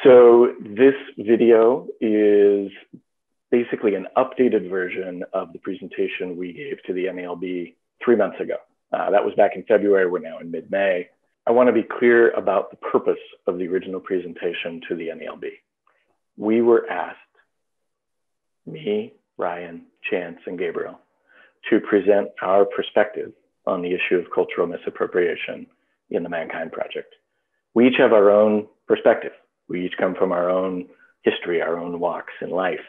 So this video is basically an updated version of the presentation we gave to the NALB 3 months ago. That was back in February. We're now in mid-May. I want to be clear about the purpose of the original presentation to the NALB. We were asked, me, Ryan, Chance, and Gabriel, to present our perspective on the issue of cultural misappropriation in the Mankind Project. We each have our own perspective. We each come from our own history, our own walks in life.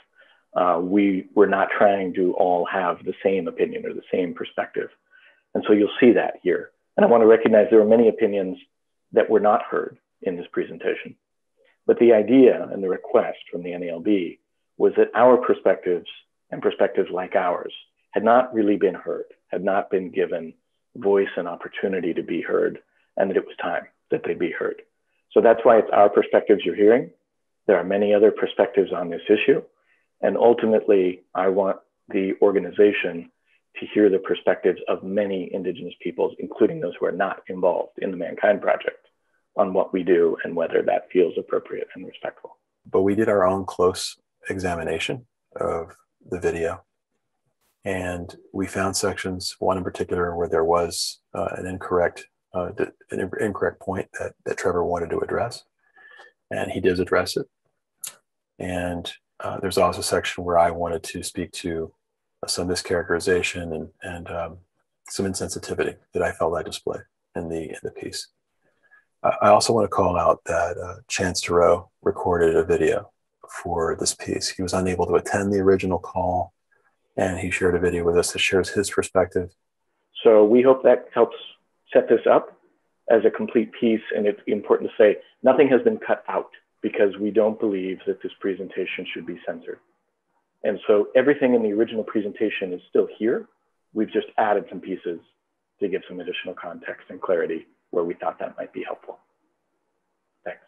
We were not trying to all have the same opinion or the same perspective. And so you'll see that here. And I want to recognize there are many opinions that were not heard in this presentation. But the idea and the request from the NALB was that our perspectives and perspectives like ours had not really been heard, had not been given voice and opportunity to be heard, and that it was time that they be heard. So that's why it's our perspectives you're hearing. There are many other perspectives on this issue. And ultimately, I want the organization to hear the perspectives of many Indigenous peoples, including those who are not involved in the Mankind Project, on what we do and whether that feels appropriate and respectful. But we did our own close examination of the video. And we found sections, one in particular, where there was an incorrect point that Trevor wanted to address. And he did address it. And there's also a section where I wanted to speak to some mischaracterization and some insensitivity that I felt I displayed in the piece. I also want to call out that Chance Thoreau recorded a video for this piece. He was unable to attend the original call, and he shared a video with us that shares his perspective. So we hope that helps set this up as a complete piece. And it's important to say nothing has been cut out, because we don't believe that this presentation should be censored. And so everything in the original presentation is still here. We've just added some pieces to give some additional context and clarity where we thought that might be helpful. Thanks.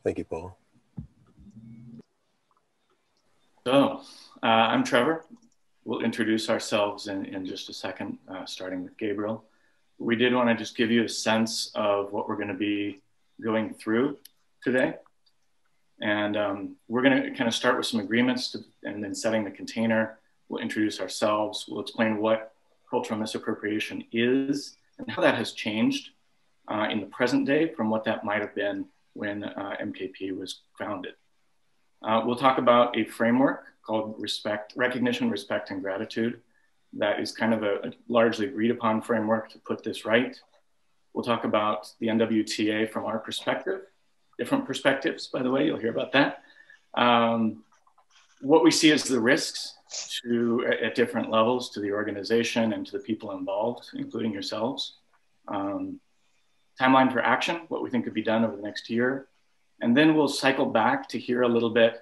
Thank you, Paul. So I'm Trevor. We'll introduce ourselves in just a second, starting with Gabriel. We did want to just give you a sense of what we're going to be going through today. And we're going to kind of start with some agreements and then setting the container. We'll introduce ourselves. We'll explain what cultural misappropriation is and how that has changed in the present day from what that might have been when MKP was founded. We'll talk about a framework called recognition, respect, and gratitude. That is kind of a largely agreed upon framework to put this right. We'll talk about the NWTA from our perspective, different perspectives, by the way, you'll hear about that. What we see as the risks at different levels to the organization and to the people involved, including yourselves. Timeline for action, what we think could be done over the next year. And then we'll cycle back to hear a little bit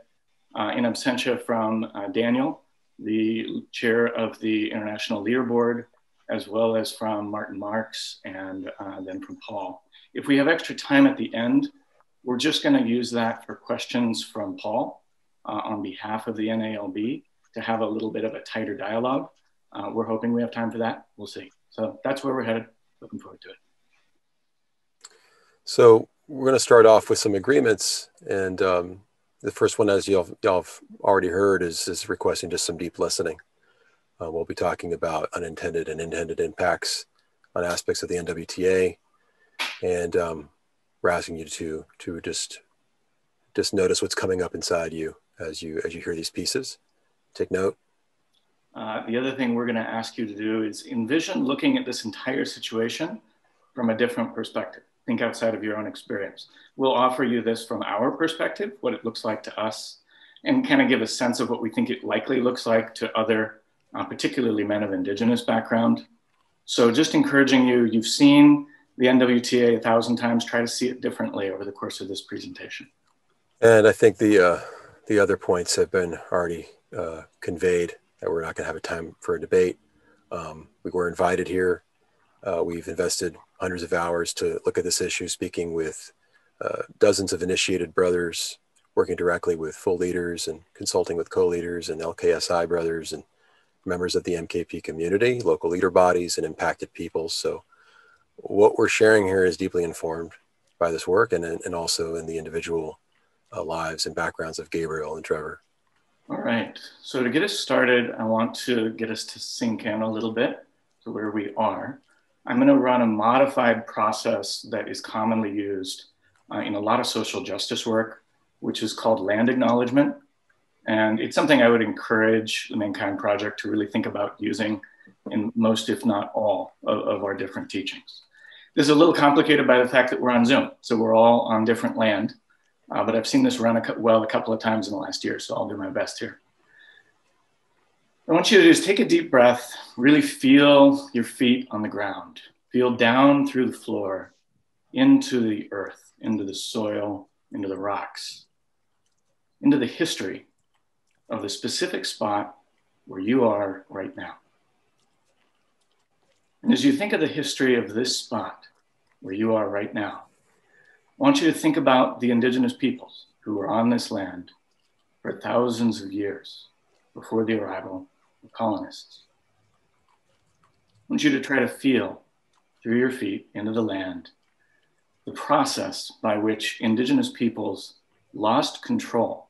in absentia from Daniel, the chair of the International Leaderboard, as well as from Martin Marks and then from Paul. If we have extra time at the end, we're just going to use that for questions from Paul on behalf of the NALB to have a little bit of a tighter dialogue. We're hoping we have time for that. We'll see. So that's where we're headed. Looking forward to it. So we're going to start off with some agreements. And the first one, as y'all have already heard, is requesting just some deep listening. We'll be talking about unintended and intended impacts on aspects of the NWTA. And we're asking you to just notice what's coming up inside you as you hear these pieces. Take note. The other thing we're going to ask you to do is envision looking at this entire situation from a different perspective. Think outside of your own experience. We'll offer you this from our perspective, what it looks like to us, and kind of give a sense of what we think it likely looks like to other, particularly men of Indigenous background. So just encouraging you, you've seen the NWTA 1,000 times, try to see it differently over the course of this presentation. And I think the other points have been already conveyed, that we're not going to have a time for a debate. We were invited here. We've invested hundreds of hours to look at this issue, speaking with dozens of initiated brothers, working directly with full leaders and consulting with co-leaders and LKSI brothers and members of the MKP community, local leader bodies, and impacted peoples. So what we're sharing here is deeply informed by this work and also in the individual lives and backgrounds of Gabriel and Trevor. All right. So to get us started, I want to get us to sink in a little bit to where we are. I'm going to run a modified process that is commonly used in a lot of social justice work, which is called land acknowledgement. And it's something I would encourage the Mankind Project to really think about using in most, if not all, of our different teachings. This is a little complicated by the fact that we're on Zoom, so we're all on different land. But I've seen this run a couple of times in the last year, so I'll do my best here. I want you to just take a deep breath, really feel your feet on the ground, feel down through the floor, into the earth, into the soil, into the rocks, into the history of the specific spot where you are right now. And as you think of the history of this spot where you are right now, I want you to think about the indigenous peoples who were on this land for thousands of years before the arrival of colonists. I want you to try to feel through your feet into the land the process by which indigenous peoples lost control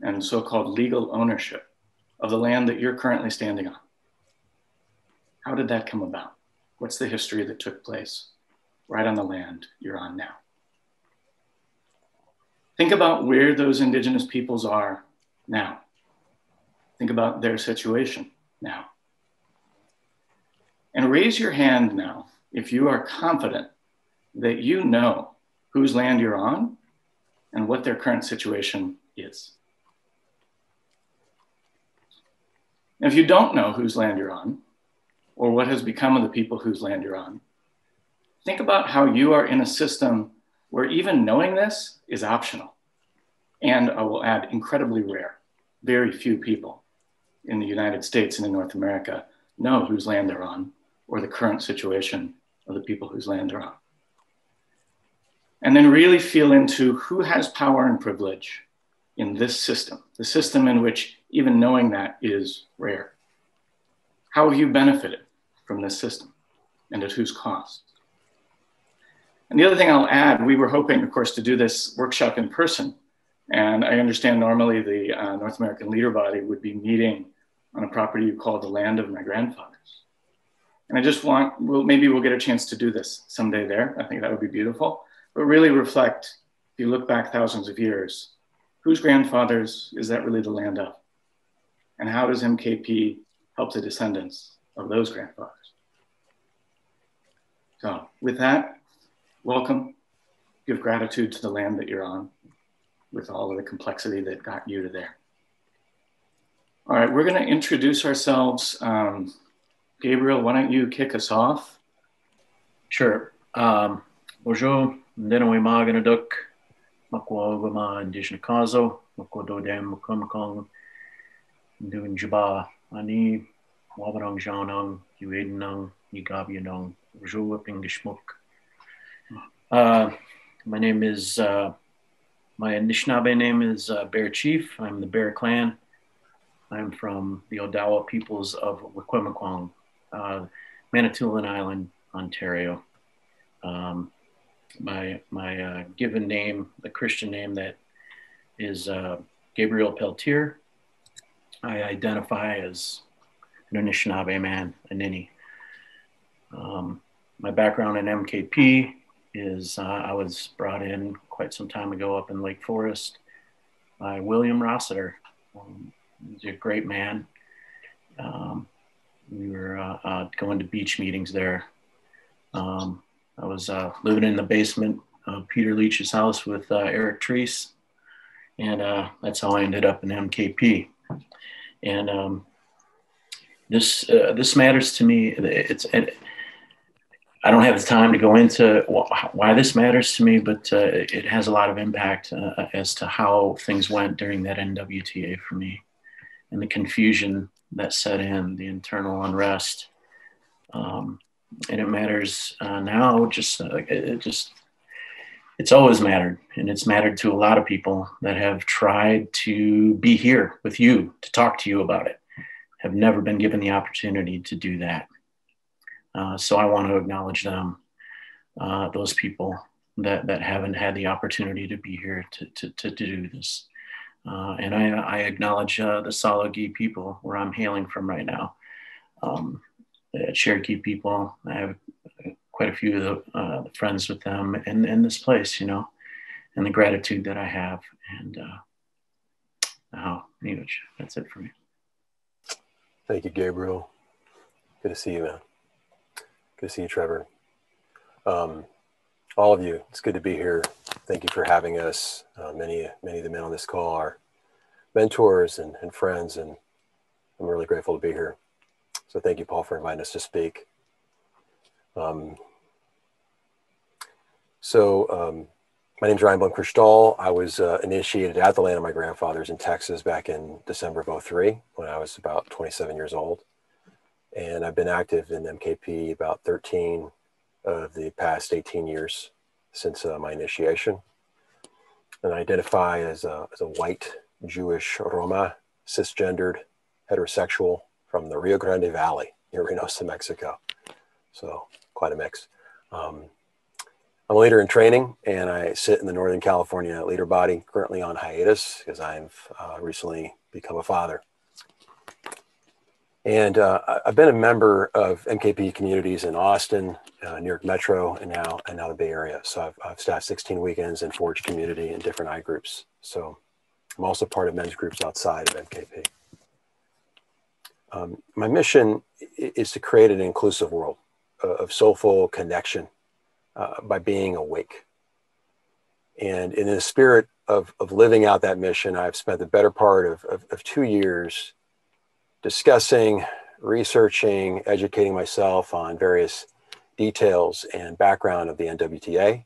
and so-called legal ownership of the land that you're currently standing on. How did that come about? What's the history that took place right on the land you're on now? Think about where those indigenous peoples are now. Think about their situation now. And raise your hand now if you are confident that you know whose land you're on and what their current situation is. If you don't know whose land you're on or what has become of the people whose land you're on, think about how you are in a system where even knowing this is optional. And I will add, incredibly rare. Very few people in the United States and in North America know whose land they're on or the current situation of the people whose land they're on. And then really feel into who has power and privilege in this system, the system in which even knowing that is rare. How have you benefited from this system and at whose cost? And the other thing I'll add, we were hoping, of course, to do this workshop in person. And I understand normally the North American leader body would be meeting on a property you call the land of my grandfathers. And I just want, maybe we'll get a chance to do this someday there. I think that would be beautiful. But really reflect, if you look back thousands of years, whose grandfathers is that really the land of? And how does MKP help the descendants of those grandfathers? So with that, welcome. Give gratitude to the land that you're on with all of the complexity that got you to there. All right, we're gonna introduce ourselves. Gabriel, why don't you kick us off? Sure. Bonjour, ndeno imagana duk, makwa ogama indígena kazo, makwa dodem makumkong, ndun jaba, ani, wabarang jaunang, yuedenang, yigabianang, bonjour, pingishmuk. My name is, my Anishinaabe name is Bear Chief. I'm the Bear Clan. I'm from the Odawa peoples of Wikwemekong, Manitoulin Island, Ontario. My given name, the Christian name that is Gabriel Peltier. I identify as an Anishinaabe man, a Nini. My background in MKP is I was brought in quite some time ago up in Lake Forest by William Rossiter. He's a great man. We were going to beach meetings there. I was living in the basement of Peter Leach's house with Eric Treese, and that's how I ended up in MKP. And this matters to me. I don't have the time to go into why this matters to me, but it has a lot of impact as to how things went during that NWTA for me, and the confusion that set in, the internal unrest. And it matters now. It's always mattered, and it's mattered to a lot of people that have tried to be here with you to talk to you about it, have never been given the opportunity to do that. So I want to acknowledge them, those people, that haven't had the opportunity to be here to do this. And I acknowledge the Salagi people where I'm hailing from right now. The Cherokee people, I have quite a few of the friends with them in this place, you know, and the gratitude that I have. And that's it for me. Thank you, Gabriel. Good to see you, man. Good to see you, Trevor. All of you, it's good to be here. Thank you for having us. Many of the men on this call are mentors and friends, and I'm really grateful to be here. So thank you, Paul, for inviting us to speak. My name is Ryan Blum-Kristal. I was initiated at the land of my grandfathers in Texas back in December of '03 when I was about 27 years old. And I've been active in MKP about 13 of the past 18 years since my initiation. And I identify as a white Jewish Roma, cisgendered, heterosexual from the Rio Grande Valley near Reynosa, Mexico. So quite a mix. I'm a leader in training, and I sit in the Northern California leader body, currently on hiatus because I've recently become a father. And I've been a member of MKP communities in Austin, New York Metro, and now the Bay Area. So I've staffed 16 weekends in Forge community in different I groups. So I'm also part of men's groups outside of MKP. My mission is to create an inclusive world of soulful connection by being awake. And in the spirit of living out that mission, I've spent the better part of 2 years discussing, researching, educating myself on various details and background of the NWTA,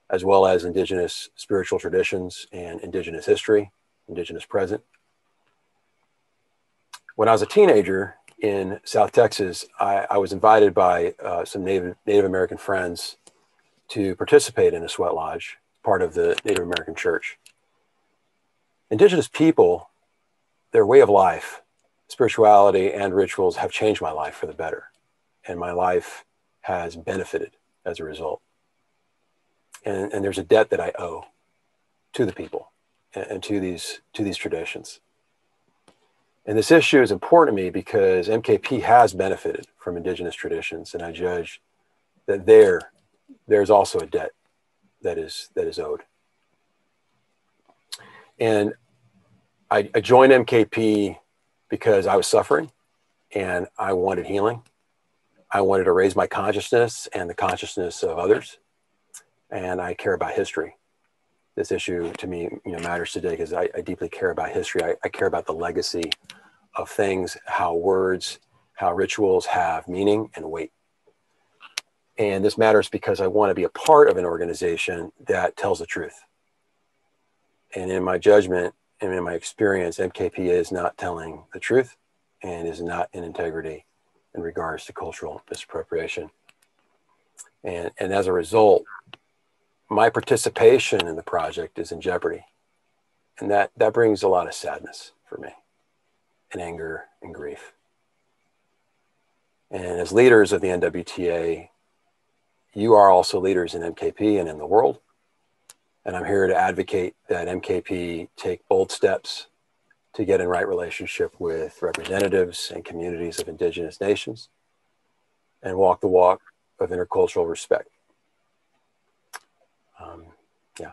as well as indigenous spiritual traditions and indigenous history, indigenous present. When I was a teenager in South Texas, I was invited by some Native American friends to participate in a sweat lodge, part of the Native American church. Indigenous people, their way of life, spirituality, and rituals have changed my life for the better. And my life has benefited as a result. And there's a debt that I owe to the people and to these traditions. And this issue is important to me because MKP has benefited from indigenous traditions, and I judge that there's also a debt that is owed. And I joined MKP because I was suffering and I wanted healing. I wanted to raise my consciousness and the consciousness of others. And I care about history. This issue to me, matters today because I deeply care about history. I care about the legacy of things, how words, how rituals have meaning and weight. And this matters because I want to be a part of an organization that tells the truth. And in my judgment and in my experience, MKP is not telling the truth and is not in integrity in regards to cultural misappropriation. And as a result, my participation in the project is in jeopardy. And that brings a lot of sadness for me, and anger and grief. And as leaders of the NWTA, you are also leaders in MKP and in the world. And I'm here to advocate that MKP take bold steps to get in right relationship with representatives and communities of indigenous nations and walk the walk of intercultural respect.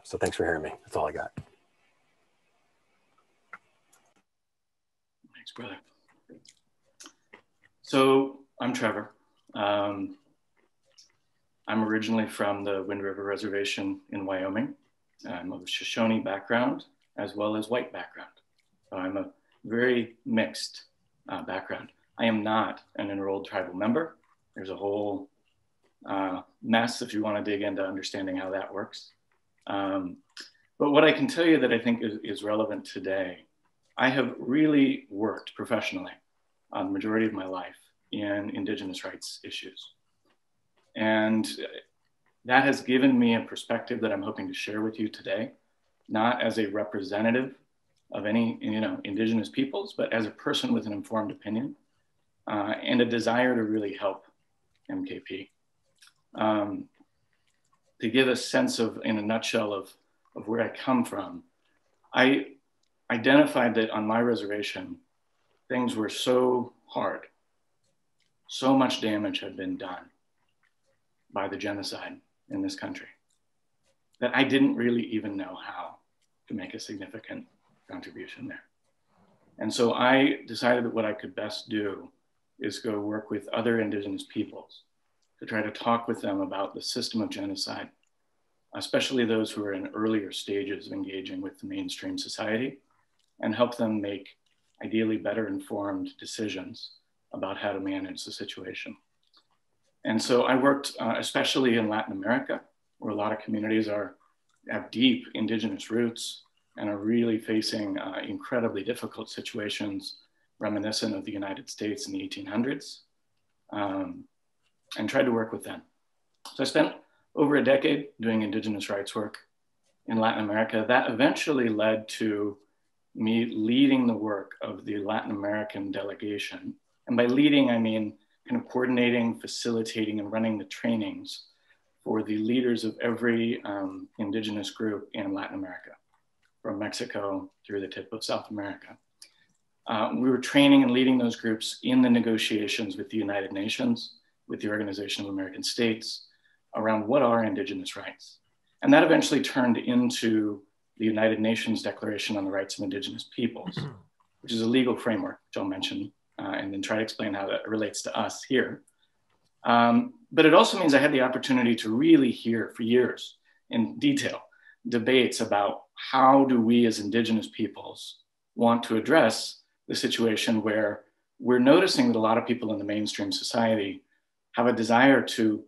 So thanks for hearing me. That's all I got. Thanks, brother. So I'm Trevor. I'm originally from the Wind River Reservation in Wyoming. I'm of Shoshone background as well as white background. So I'm a very mixed background. I am not an enrolled tribal member. There's a whole mess if you want to dig into understanding how that works. But what I can tell you that I think is relevant today, I have really worked professionally on the majority of my life in indigenous rights issues. And that has given me a perspective that I'm hoping to share with you today, not as a representative of any indigenous peoples, but as a person with an informed opinion and a desire to really help MKP. to give a sense of, in a nutshell, of where I come from, I identified that on my reservation, things were so hard, so much damage had been done by the genocide in this country, that I didn't really even know how to make a significant contribution there. And so I decided that what I could best do is go work with other indigenous peoples to try to talk with them about the system of genocide, especially those who are in earlier stages of engaging with the mainstream society, and help them make ideally better informed decisions about how to manage the situation. And so I worked especially in Latin America, where a lot of communities have deep indigenous roots and are really facing incredibly difficult situations reminiscent of the United States in the 1800s, and tried to work with them. So I spent over a decade doing indigenous rights work in Latin America. That eventually led to me leading the work of the Latin American delegation. And by leading, I mean kind of coordinating, facilitating, and running the trainings for the leaders of every indigenous group in Latin America, from Mexico through the tip of South America. We were training and leading those groups in the negotiations with the United Nations, with the Organization of American States, around what are indigenous rights. And that eventually turned into the United Nations Declaration on the Rights of Indigenous Peoples, which is a legal framework, which I'll mention, and then try to explain how that relates to us here. But it also means I had the opportunity to really hear for years in detail debates about how do we as indigenous peoples want to address the situation where we're noticing that a lot of people in the mainstream society have a desire to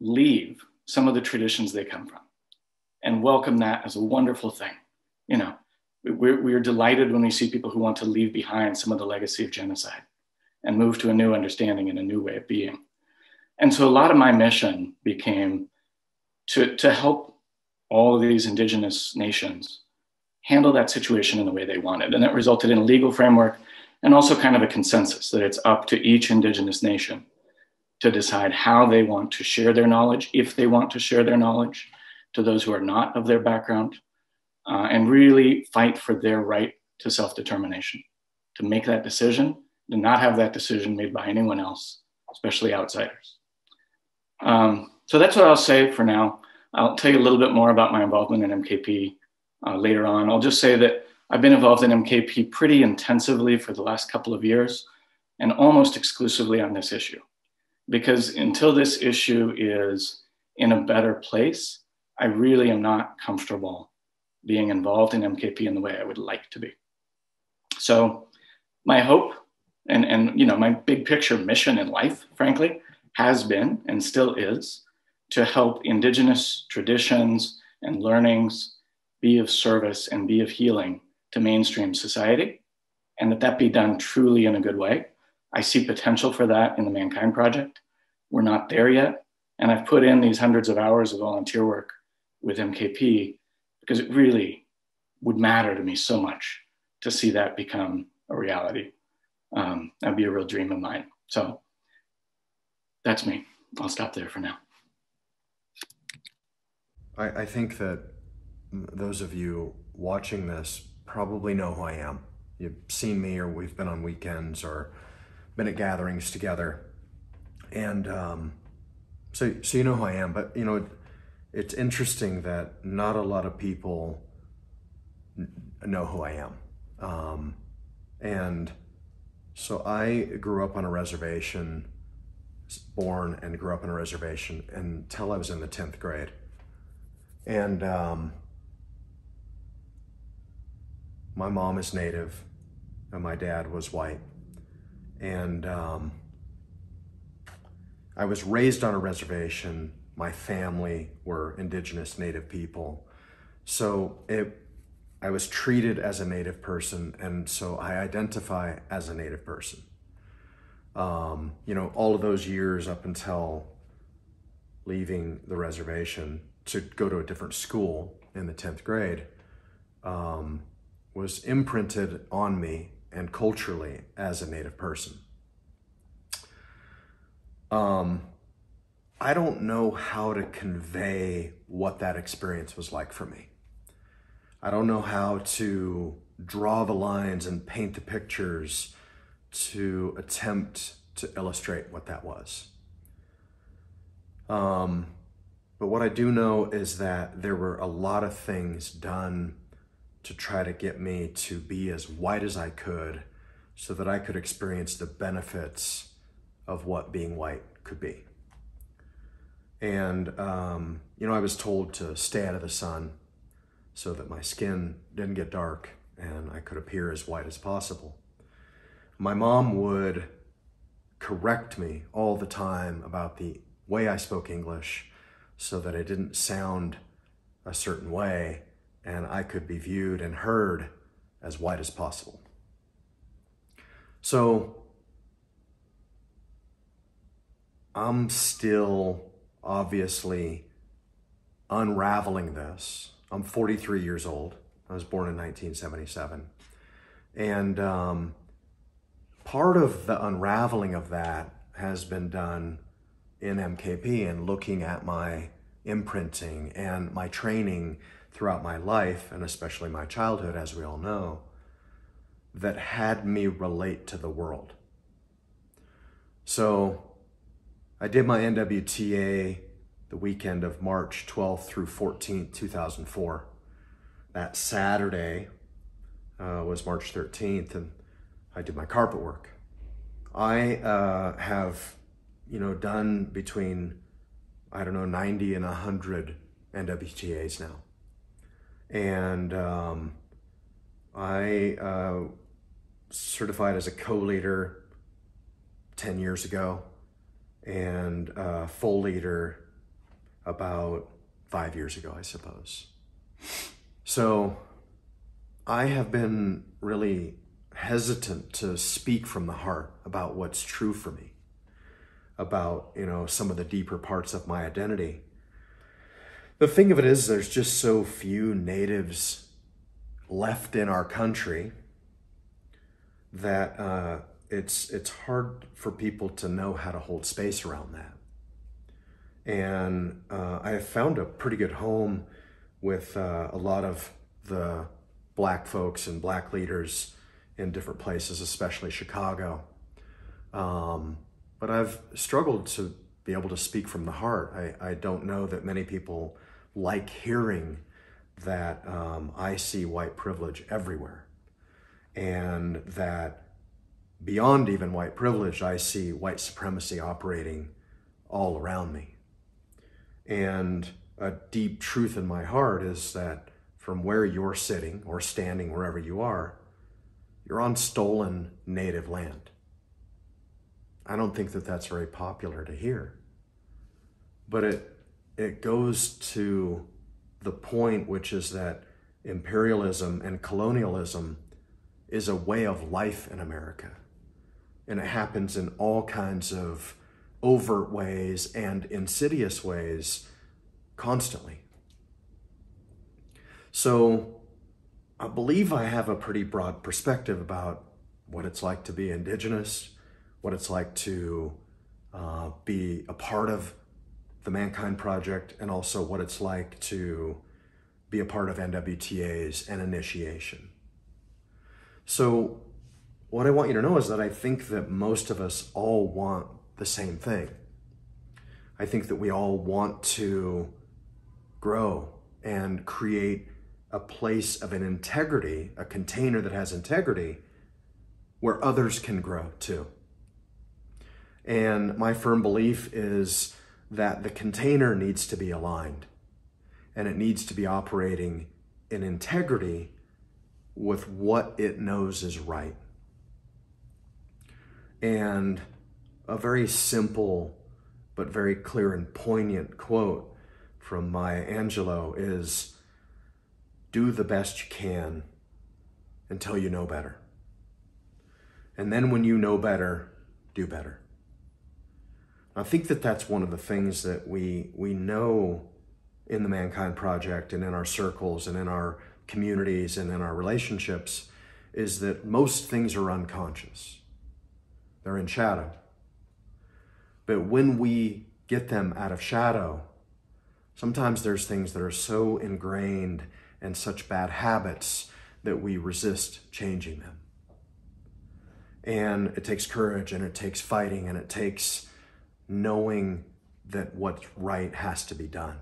leave some of the traditions they come from and welcome that as a wonderful thing. You know, we're delighted when we see people who want to leave behind some of the legacy of genocide and move to a new understanding and a new way of being. And so a lot of my mission became to help all of these indigenous nations handle that situation in the way they wanted. And that resulted in a legal framework and also kind of a consensus that it's up to each indigenous nation to decide how they want to share their knowledge, if they want to share their knowledge to those who are not of their background, and really fight for their right to self-determination, to make that decision, to not have that decision made by anyone else, especially outsiders. So that's what I'll say for now. I'll tell you a little bit more about my involvement in MKP later on. I'll just say that I've been involved in MKP pretty intensively for the last couple of years and almost exclusively on this issue. Because until this issue is in a better place, I really am not comfortable being involved in MKP in the way I would like to be. So my hope and you know, my big picture mission in life, frankly, has been and still is to help indigenous traditions and learnings be of service and be of healing to mainstream society, and that be done truly in a good way. I see potential for that in the Mankind Project. We're not there yet. And I've put in these hundreds of hours of volunteer work with MKP because it really would matter to me so much to see that become a reality. That'd be a real dream of mine. So that's me. I'll stop there for now. I think that those of you watching this probably know who I am. You've seen me, or we've been on weekends or been at gatherings together. And so you know who I am. But, you know, it's interesting that not a lot of people know who I am. And so I grew up on a reservation, born and grew up on a reservation until I was in the 10th grade. And my mom is Native and my dad was white. And I was raised on a reservation. My family were indigenous Native people. So I was treated as a Native person, and so I identify as a Native person. You know, all of those years up until leaving the reservation to go to a different school in the 10th grade was imprinted on me and culturally as a Native person. I don't know how to convey what that experience was like for me. I don't know how to draw the lines and paint the pictures to attempt to illustrate what that was. But what I do know is that there were a lot of things done to try to get me to be as white as I could so that I could experience the benefits of what being white could be. And, you know, I was told to stay out of the sun so that my skin didn't get dark and I could appear as white as possible. My mom would correct me all the time about the way I spoke English so that it didn't sound a certain way and I could be viewed and heard as white as possible. So I'm still obviously unraveling this. I'm 43 years old. I was born in 1977. And part of the unraveling of that has been done in MKP and looking at my imprinting and my training throughout my life, and especially my childhood, as we all know, that had me relate to the world. So I did my NWTA the weekend of March 12th through 14th, 2004. That Saturday was March 13th, and I did my carpet work. I have, you know, done between, 90 and 100 NWTAs now. And I certified as a co-leader 10 years ago and full leader about 5 years ago, I suppose. So I have been really hesitant to speak from the heart about what's true for me, about, you know, some of the deeper parts of my identity. The thing of it is, there's just so few natives left in our country that it's hard for people to know how to hold space around that. And I have found a pretty good home with a lot of the Black folks and Black leaders in different places, especially Chicago. But I've struggled to be able to speak from the heart. I don't know that many people like hearing that I see white privilege everywhere, and that beyond even white privilege, I see white supremacy operating all around me. And a deep truth in my heart is that from where you're sitting or standing, wherever you are, you're on stolen native land. I don't think that that's very popular to hear, but it goes to the point, which is that imperialism and colonialism is a way of life in America. And it happens in all kinds of overt ways and insidious ways constantly. So I believe I have a pretty broad perspective about what it's like to be Indigenous, what it's like to be a part of the Mankind Project, and also what it's like to be a part of NWTAs and initiation. So what I want you to know is that I think that most of us all want the same thing. I think that we all want to grow and create a place of an integrity, a container that has integrity, where others can grow too. And my firm belief is that the container needs to be aligned, and it needs to be operating in integrity with what it knows is right. And a very simple but very clear and poignant quote from Maya Angelou is, "Do the best you can until you know better. And then when you know better, do better." I think that that's one of the things that we know in the Mankind Project and in our circles and in our communities and in our relationships, is that most things are unconscious. They're in shadow. But when we get them out of shadow. Sometimes there's things that are so ingrained and such bad habits that we resist changing them. And it takes courage, and it takes fighting, and it takes knowing that what's right has to be done.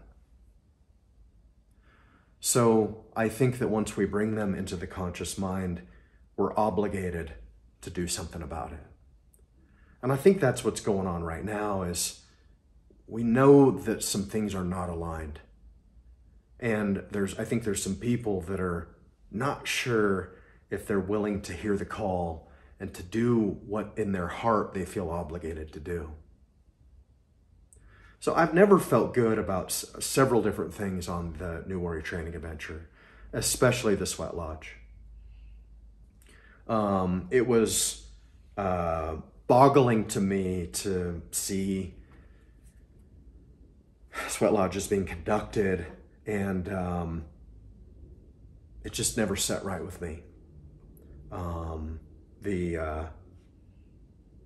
So I think that once we bring them into the conscious mind, we're obligated to do something about it. And I think that's what's going on right now is we know that some things are not aligned. And I think there's some people that are not sure if they're willing to hear the call and to do what in their heart they feel obligated to do. So I've never felt good about several different things on the New Warrior Training Adventure, especially the Sweat Lodge. It was boggling to me to see Sweat Lodges being conducted, and it just never sat right with me. The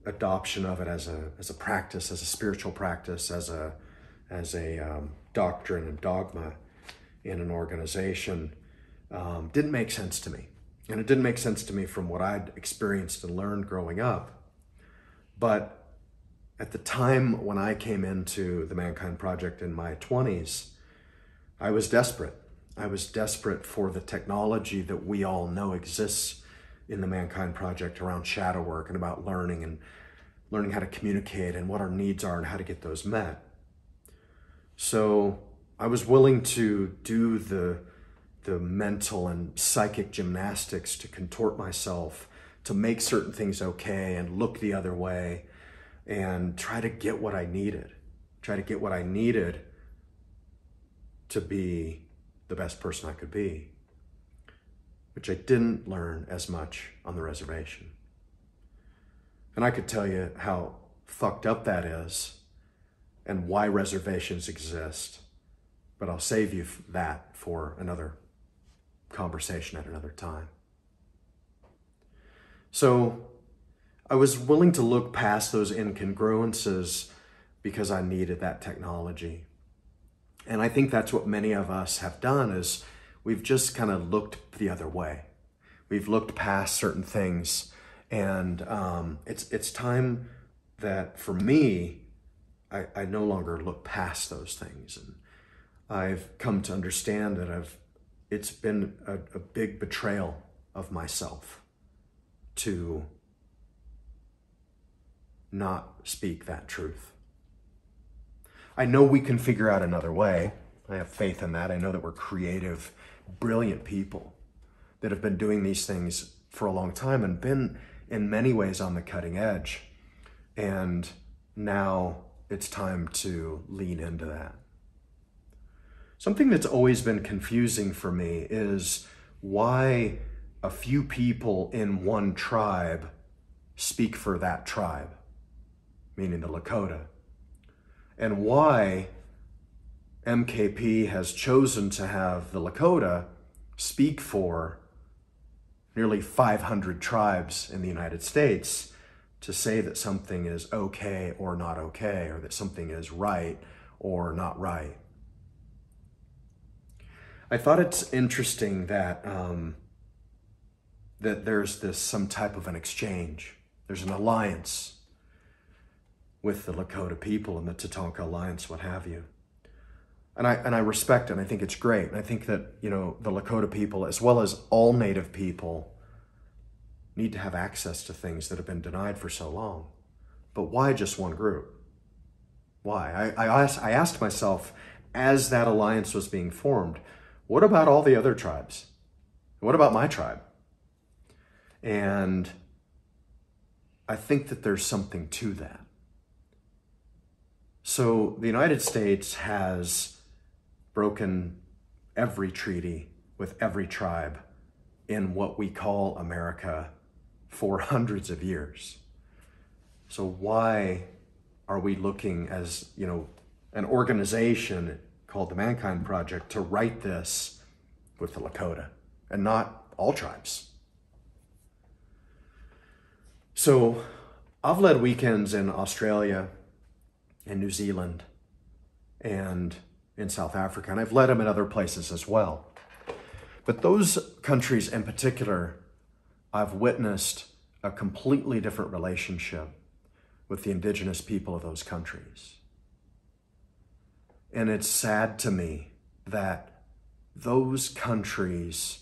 adoption of it as a practice, as a spiritual practice, as a doctrine and dogma in an organization didn't make sense to me. And it didn't make sense to me from what I'd experienced and learned growing up. But at the time when I came into the Mankind Project in my 20s, I was desperate. I was desperate for the technology that we all know exists in the Mankind Project around shadow work and about learning how to communicate and what our needs are and how to get those met. So I was willing to do the mental and psychic gymnastics to contort myself, to make certain things okay and look the other way and try to get what I needed. To be the best person I could be, which I didn't learn as much on the reservation. And I could tell you how fucked up that is and why reservations exist, but I'll save you that for another conversation at another time. So I was willing to look past those incongruences because I needed that technology. And I think that's what many of us have done is we've just kind of looked the other way. We've looked past certain things, and it's time that for me, I no longer look past those things. And I've come to understand that it's been a big betrayal of myself to not speak that truth. I know we can figure out another way. I have faith in that. I know that we're creative, brilliant people that have been doing these things for a long time and been in many ways on the cutting edge. And now it's time to lean into that. Something that's always been confusing for me is why a few people in one tribe speak for that tribe, meaning the Lakota, and why MKP has chosen to have the Lakota speak for nearly 500 tribes in the United States to say that something is okay or not okay, or that something is right or not right. I thought it's interesting that that there's some type of an exchange. There's an alliance with the Lakota people and the Tatanka Alliance, what have you. And I respect it, and I think it's great. And I think that, the Lakota people, as well as all Native people, need to have access to things that have been denied for so long. But why just one group? Why? I asked myself, as that alliance was being formed, what about all the other tribes? What about my tribe? And I think that there's something to that. So the United States has broken every treaty with every tribe in what we call America for hundreds of years. So why are we looking as, an organization called the Mankind Project to write this with the Lakota and not all tribes? So I've led weekends in Australia and New Zealand and in South Africa, and I've led them in other places as well. But those countries in particular, I've witnessed a completely different relationship with the indigenous people of those countries. And it's sad to me that those countries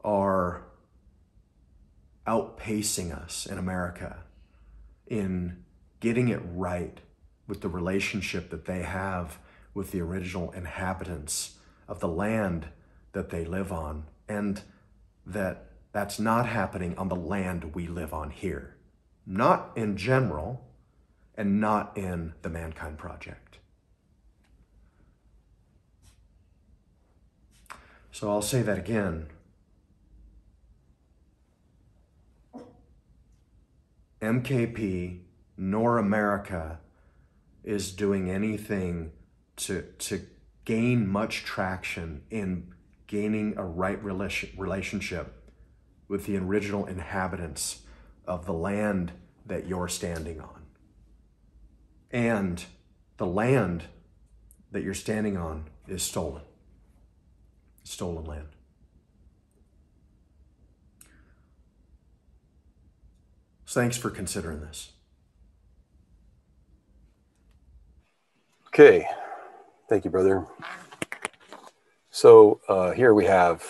are outpacing us in America in getting it right with the relationship that they have with the original inhabitants of the land that they live on, and that's not happening on the land we live on here. Not in general, and not in the Mankind Project. So I'll say that again. MKP nor America is doing anything to gain much traction in gaining a right relationship with the original inhabitants of the land that you're standing on. And the land that you're standing on is stolen. Stolen land. So thanks for considering this. Okay, thank you, brother. So here we have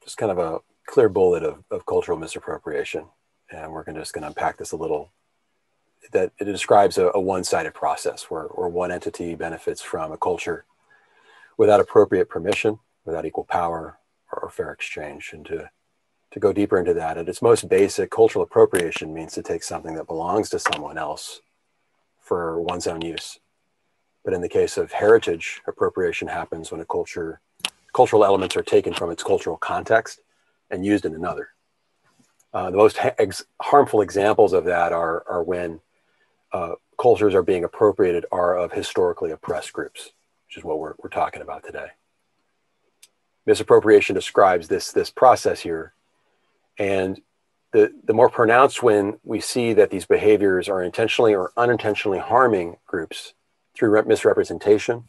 just kind of a clear bullet of cultural misappropriation. And we're just going to unpack this a little. That it describes a one-sided process where one entity benefits from a culture without appropriate permission, without equal power or fair exchange. And to go deeper into that, at its most basic, cultural appropriation means to take something that belongs to someone else for one's own use. But in the case of heritage, appropriation happens when cultural elements are taken from its cultural context and used in another. The most harmful examples of that are when cultures are being appropriated are of historically oppressed groups, which is what we're talking about today. Misappropriation describes this process here. And the more pronounced when we see that these behaviors are intentionally or unintentionally harming groups through misrepresentation,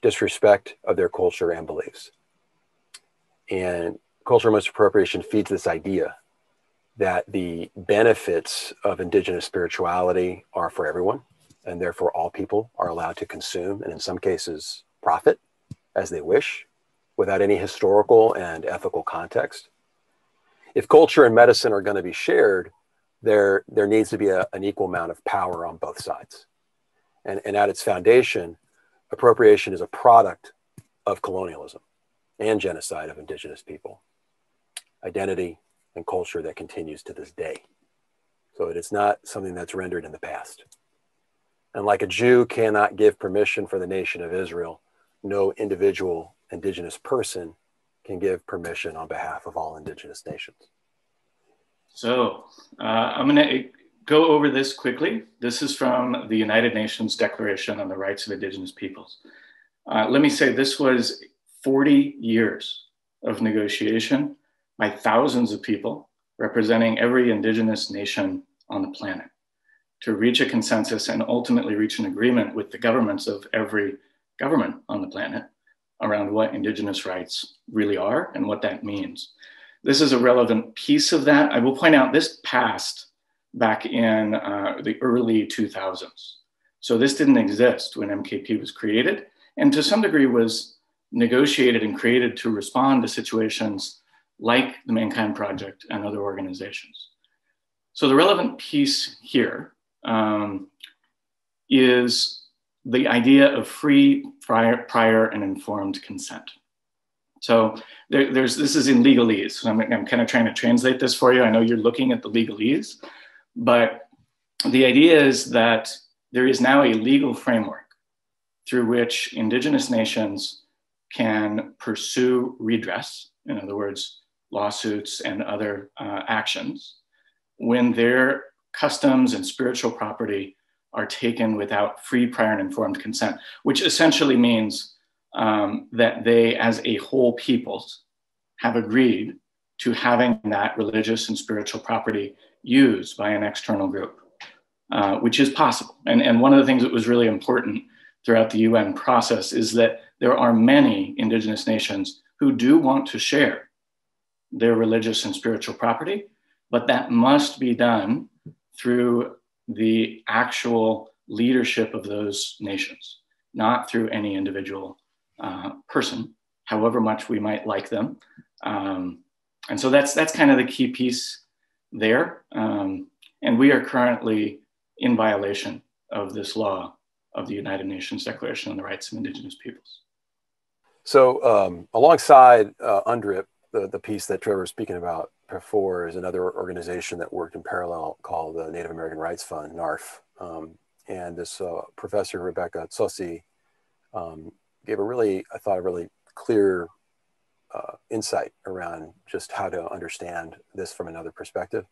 disrespect of their culture and beliefs. And cultural misappropriation feeds this idea that the benefits of indigenous spirituality are for everyone, and therefore all people are allowed to consume, and in some cases profit as they wish, without any historical and ethical context. If culture and medicine are going to be shared, there needs to be an equal amount of power on both sides. And at its foundation, appropriation is a product of colonialism and genocide of indigenous people, identity and culture that continues to this day. So it is not something that's rendered in the past. And like a Jew cannot give permission for the nation of Israel, no individual indigenous person can give permission on behalf of all indigenous nations. So I'm going to go over this quickly. This is from the United Nations Declaration on the Rights of Indigenous Peoples. Let me say this was 40 years of negotiation by thousands of people representing every indigenous nation on the planet to reach a consensus and ultimately reach an agreement with the governments of every government on the planet around what indigenous rights really are and what that means. This is a relevant piece of that. I will point out this passed back in the early 2000s. So this didn't exist when MKP was created, and to some degree was negotiated and created to respond to situations like the Mankind Project and other organizations. So the relevant piece here is the idea of free, prior, and informed consent. So this is in legalese. So I'm kind of trying to translate this for you. I know you're looking at the legalese, but the idea is that there is now a legal framework through which indigenous nations can pursue redress, in other words, lawsuits and other actions, when their customs and spiritual property are taken without free, prior, and informed consent, which essentially means that they, as a whole people, have agreed to having that religious and spiritual property used by an external group. which is possible. And one of the things that was really important throughout the UN process is that there are many indigenous nations who do want to share their religious and spiritual property, but that must be done through the actual leadership of those nations, not through any individual person, however much we might like them. And so that's kind of the key piece there. And we are currently in violation of this law of the United Nations Declaration on the Rights of Indigenous Peoples. So alongside UNDRIP, the piece that Trevor was speaking about before is another organization that worked in parallel called the Native American Rights Fund, NARF. And this professor, Rebecca Tsossi, gave I thought, a really clear insight around just how to understand this from another perspective,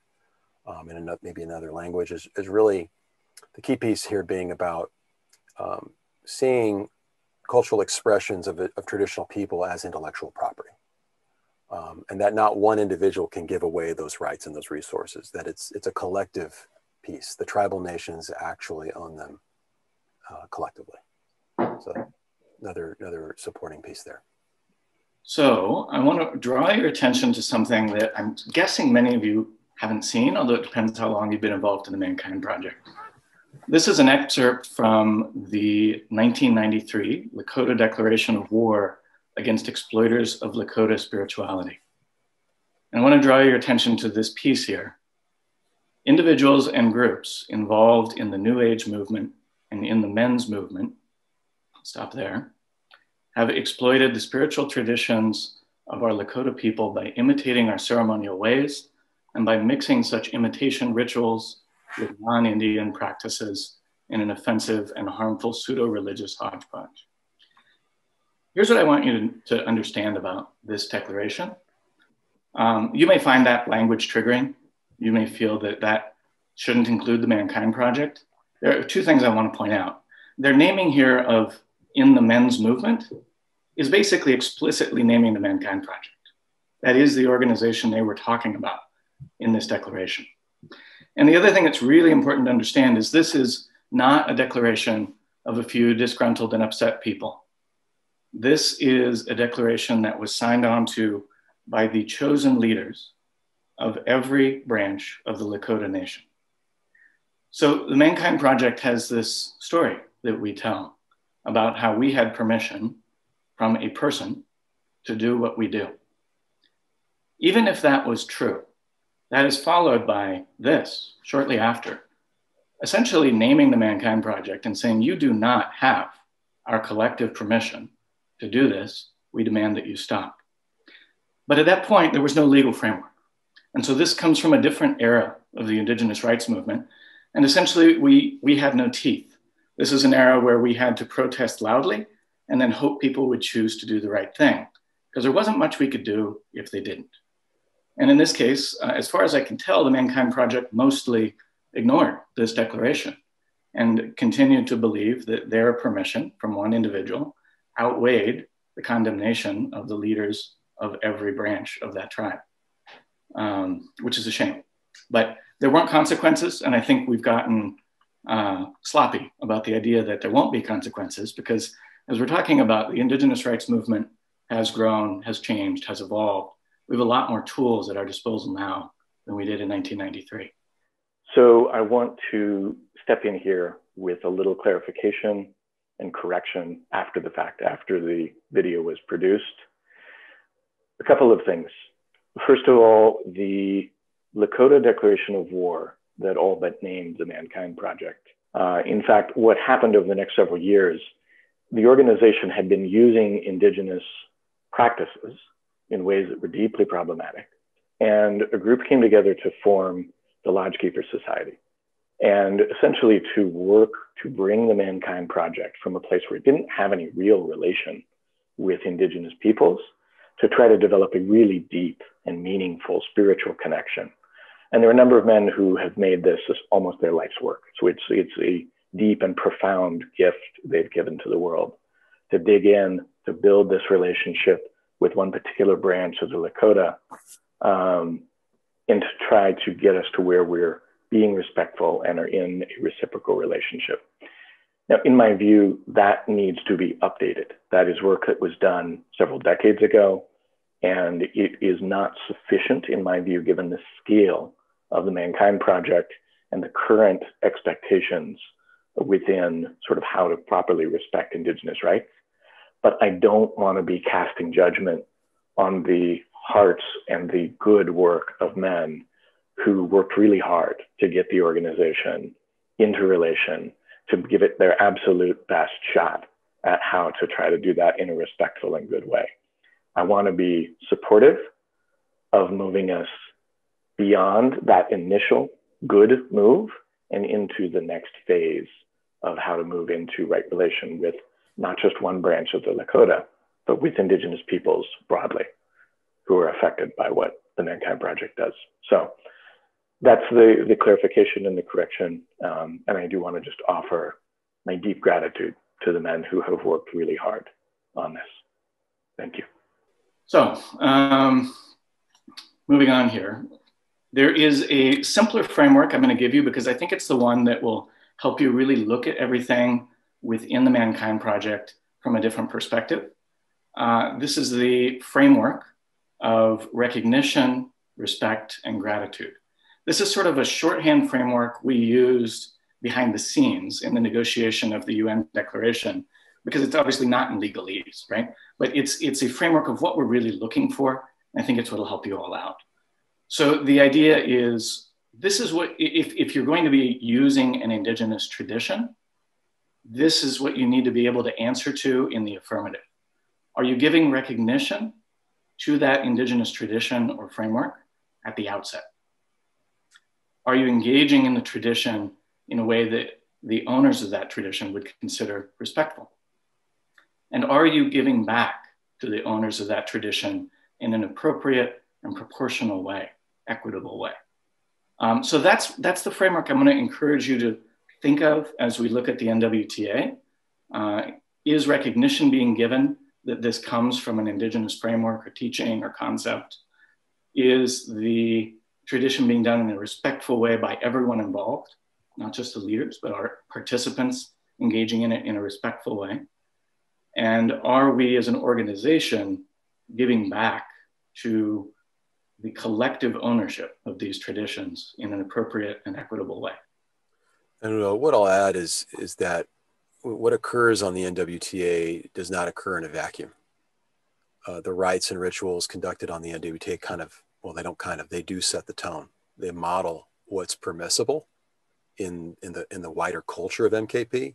and maybe another language is really the key piece here being about seeing cultural expressions of traditional people as intellectual property. And that not one individual can give away those rights and those resources, that it's a collective piece. The tribal nations actually own them collectively. So another supporting piece there. So I want to draw your attention to something that I'm guessing many of you haven't seen, although it depends how long you've been involved in the Mankind Project. This is an excerpt from the 1993 Lakota Declaration of War against exploiters of Lakota spirituality. And I want to draw your attention to this piece here. Individuals and groups involved in the New Age movement and in the men's movement, stop there, have exploited the spiritual traditions of our Lakota people by imitating our ceremonial ways and by mixing such imitation rituals with non-Indian practices in an offensive and harmful pseudo-religious hodgepodge. Here's what I want you to understand about this declaration. You may find that language triggering. You may feel that that shouldn't include the Mankind Project. There are two things I want to point out. Their naming here of in the men's movement is basically explicitly naming the Mankind Project. That is the organization they were talking about in this declaration. And the other thing that's really important to understand is this is not a declaration of a few disgruntled and upset people. This is a declaration that was signed on to by the chosen leaders of every branch of the Lakota Nation. So the Mankind Project has this story that we tell about how we had permission from a person to do what we do. Even if that was true, that is followed by this shortly after, essentially naming the Mankind Project and saying, you do not have our collective permission to do this. We demand that you stop. But at that point, there was no legal framework. And so this comes from a different era of the indigenous rights movement. And essentially, we had no teeth. This is an era where we had to protest loudly and then hope people would choose to do the right thing, because there wasn't much we could do if they didn't. And in this case, as far as I can tell, the Mankind Project mostly ignored this declaration and continued to believe that their permission from one individual outweighed the condemnation of the leaders of every branch of that tribe, which is a shame. But there weren't consequences, and I think we've gotten sloppy about the idea that there won't be consequences, because as we're talking about, the indigenous rights movement has grown, has changed, has evolved. We have a lot more tools at our disposal now than we did in 1993. So I want to step in here with a little clarification and correction after the fact, after the video was produced. A couple of things. First of all, the Lakota Declaration of War that all but named the Mankind Project. In fact, what happened over the next several years, the organization had been using indigenous practices in ways that were deeply problematic. And a group came together to form the Lodge Keeper Society, and essentially to work to bring the Mankind Project from a place where it didn't have any real relation with indigenous peoples to try to develop a really deep and meaningful spiritual connection. And there are a number of men who have made this almost their life's work. So it's a deep and profound gift they've given to the world, to dig in, to build this relationship with one particular branch of the Lakota, and to try to get us to where we're being respectful and are in a reciprocal relationship. Now, in my view, that needs to be updated. That is work that was done several decades ago, and it is not sufficient, in my view, given the scale of the Mankind Project and the current expectations within sort of how to properly respect Indigenous rights. But I don't want to be casting judgment on the hearts and the good work of men who worked really hard to get the organization into relation, to give it their absolute best shot at how to try to do that in a respectful and good way. I want to be supportive of moving us beyond that initial good move and into the next phase of how to move into right relation with not just one branch of the Lakota, but with Indigenous peoples broadly who are affected by what the Mankind Project does. So that's the clarification and the correction. And I do want to just offer my deep gratitude to the men who have worked really hard on this. Thank you. So moving on here, there is a simpler framework I'm going to give you because I think it's the one that will help you really look at everything within the Mankind Project from a different perspective. This is the framework of recognition, respect, and gratitude. This is sort of a shorthand framework we used behind the scenes in the negotiation of the UN Declaration, because it's obviously not in legalese, right? But it's a framework of what we're really looking for. And I think it's what'll help you all out. So the idea is, this is what, if you're going to be using an Indigenous tradition, this is what you need to be able to answer to in the affirmative. Are you giving recognition to that Indigenous tradition or framework at the outset? Are you engaging in the tradition in a way that the owners of that tradition would consider respectful? And are you giving back to the owners of that tradition in an appropriate and proportional way, equitable way? So that's the framework I'm going to encourage you to think of as we look at the NWTA. Is recognition being given that this comes from an Indigenous framework or teaching or concept? Is the tradition being done in a respectful way by everyone involved, not just the leaders, but our participants engaging in it in a respectful way? And are we as an organization giving back to the collective ownership of these traditions in an appropriate and equitable way? And what I'll add is that what occurs on the NWTA does not occur in a vacuum. The rites and rituals conducted on the NWTA they do set the tone. They model what's permissible in the wider culture of MKP,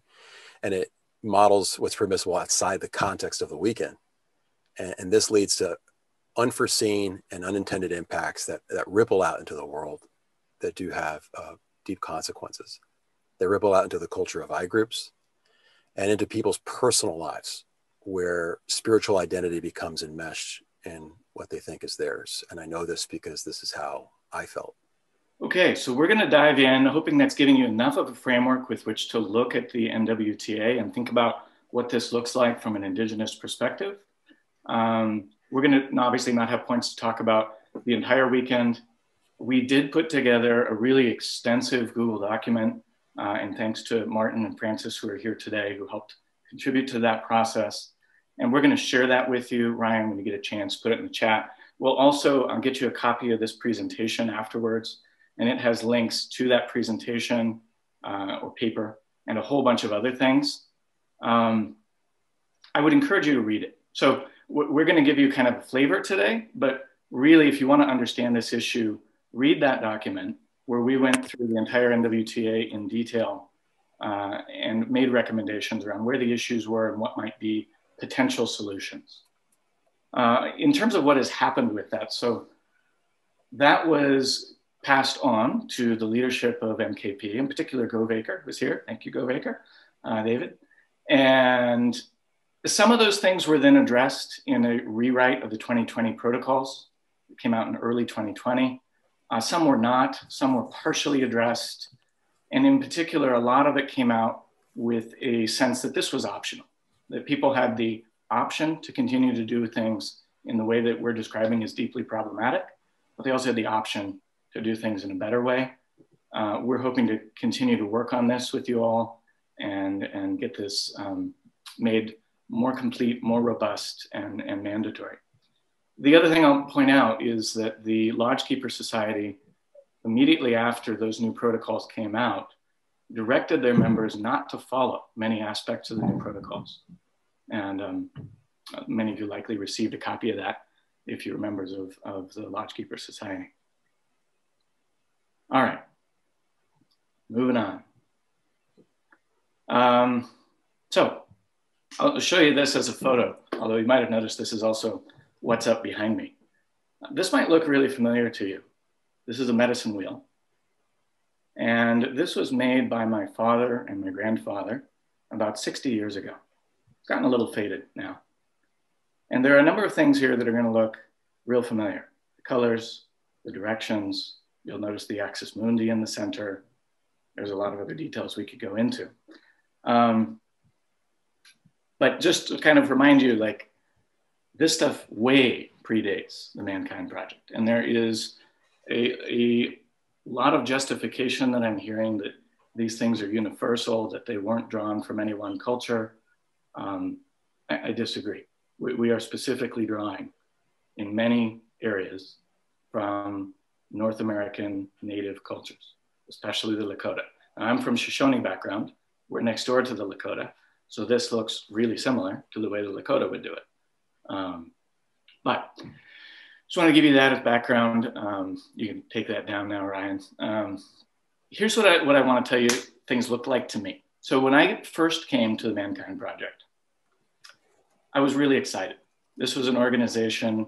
and it models what's permissible outside the context of the weekend. And this leads to unforeseen and unintended impacts that ripple out into the world that do have deep consequences. They ripple out into the culture of I-groups and into people's personal lives, where spiritual identity becomes enmeshed in what they think is theirs. And I know this because this is how I felt. Okay, so we're going to dive in, hoping that's giving you enough of a framework with which to look at the NWTA and think about what this looks like from an Indigenous perspective. We're going to obviously not have points to talk about the entire weekend. We did put together a really extensive Google document, and thanks to Martin and Francis, who are here today, who helped contribute to that process. And we're going to share that with you. Ryan, when you get a chance, put it in the chat. We'll also get you a copy of this presentation afterwards, and it has links to that presentation or paper and a whole bunch of other things. I would encourage you to read it. So we're going to give you kind of a flavor today, but really, if you want to understand this issue, read that document where we went through the entire NWTA in detail and made recommendations around where the issues were and what might be potential solutions. In terms of what has happened with that, so that was passed on to the leadership of MKP, in particular Govaker was here. Thank you, Govaker, David. And some of those things were then addressed in a rewrite of the 2020 protocols. It came out in early 2020. Some were not, some were partially addressed. And in particular, a lot of it came out with a sense that this was optional, that people had the option to continue to do things in the way that we're describing as deeply problematic, but they also had the option to do things in a better way. we're hoping to continue to work on this with you all and get this made more complete, more robust, and mandatory. The other thing I'll point out is that the Lodgekeeper Society, immediately after those new protocols came out, directed their members not to follow many aspects of the new protocols. And many of you likely received a copy of that if you're members of the Lodgekeeper Society. All right, moving on. So I'll show you this as a photo, although you might have noticed this is also what's up behind me. This might look really familiar to you. This is a medicine wheel. And this was made by my father and my grandfather about 60 years ago. It's gotten a little faded now. And there are a number of things here that are going to look real familiar. The colors, the directions, you'll notice the axis mundi in the center. There's a lot of other details we could go into. But just to kind of remind you, like, this stuff way predates the Mankind Project. And there is a lot of justification that I'm hearing that these things are universal, that they weren't drawn from any one culture. I disagree. We are specifically drawing in many areas from North American native cultures, especially the Lakota. Now, I'm from Shoshone background. We're next door to the Lakota. So this looks really similar to the way the Lakota would do it. But just want to give you that as background. You can take that down now, Ryan. Here's what I want to tell you things look like to me. So when I first came to the Mankind Project, I was really excited. This was an organization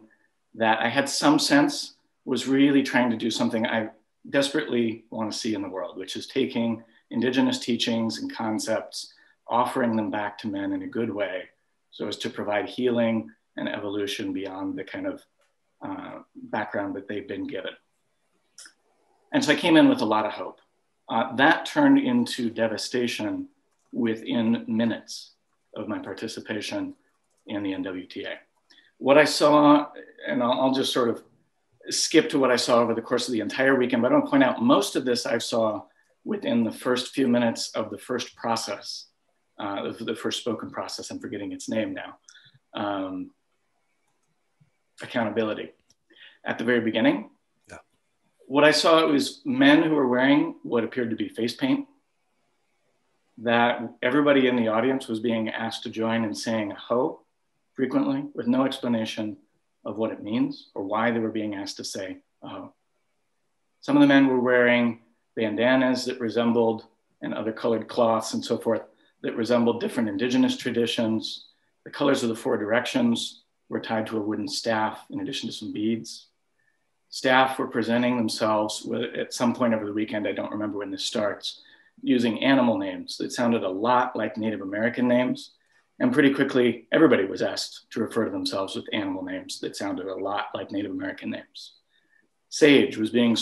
that I had some sense was really trying to do something I desperately want to see in the world, which is taking indigenous teachings and concepts, offering them back to men in a good way, so as to provide healing and evolution beyond the kind of background that they've been given. And so I came in with a lot of hope. That turned into devastation within minutes of my participation in the NWTA. What I saw, and I'll just sort of skip to what I saw over the course of the entire weekend, but I want to point out most of this I saw within the first few minutes of the first process, the first spoken process. I'm forgetting its name now. Accountability. At the very beginning, yeah. What I saw was men who were wearing what appeared to be face paint, that everybody in the audience was being asked to join in saying ho frequently with no explanation of what it means or why they were being asked to say ho. Some of the men were wearing bandanas that resembled, and other colored cloths and so forth, that resembled different indigenous traditions. The colors of the four directions were tied to a wooden staff in addition to some beads. Staff were presenting themselves at some point over the weekend, I don't remember when this starts, using animal names that sounded a lot like Native American names. And pretty quickly, everybody was asked to refer to themselves with animal names that sounded a lot like Native American names. Sage was being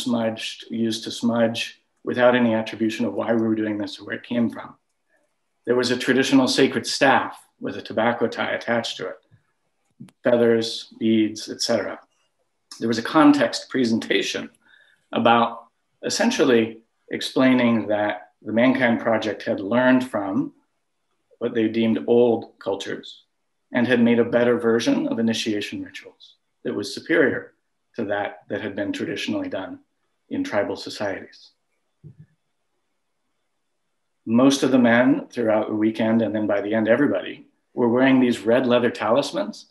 used to smudge without any attribution of why we were doing this or where it came from. There was a traditional sacred staff with a tobacco tie attached to it, feathers, beads, etc. There was a context presentation about essentially explaining that the Mankind Project had learned from what they deemed old cultures and had made a better version of initiation rituals that was superior to that had been traditionally done in tribal societies. Most of the men throughout the weekend, and then by the end, everybody, were wearing these red leather talismans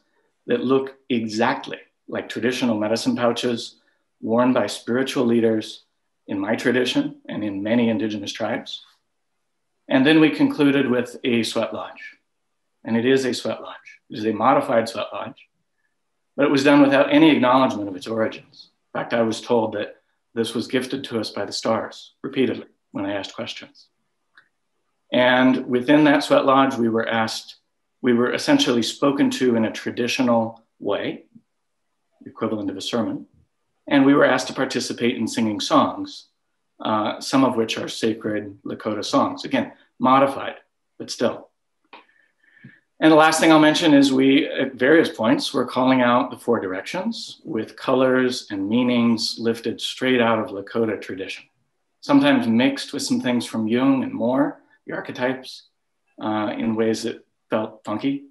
that look exactly like traditional medicine pouches worn by spiritual leaders in my tradition and in many indigenous tribes. And then we concluded with a sweat lodge. And it is a sweat lodge. It is a modified sweat lodge, but it was done without any acknowledgement of its origins. In fact, I was told that this was gifted to us by the stars repeatedly when I asked questions. And within that sweat lodge, we were essentially spoken to in a traditional way, equivalent of a sermon. And we were asked to participate in singing songs, some of which are sacred Lakota songs. Again, modified, but still. And the last thing I'll mention is we, at various points, were calling out the four directions with colors and meanings lifted straight out of Lakota tradition. sometimes mixed with some things from Jung and more, the archetypes, in ways that felt funky,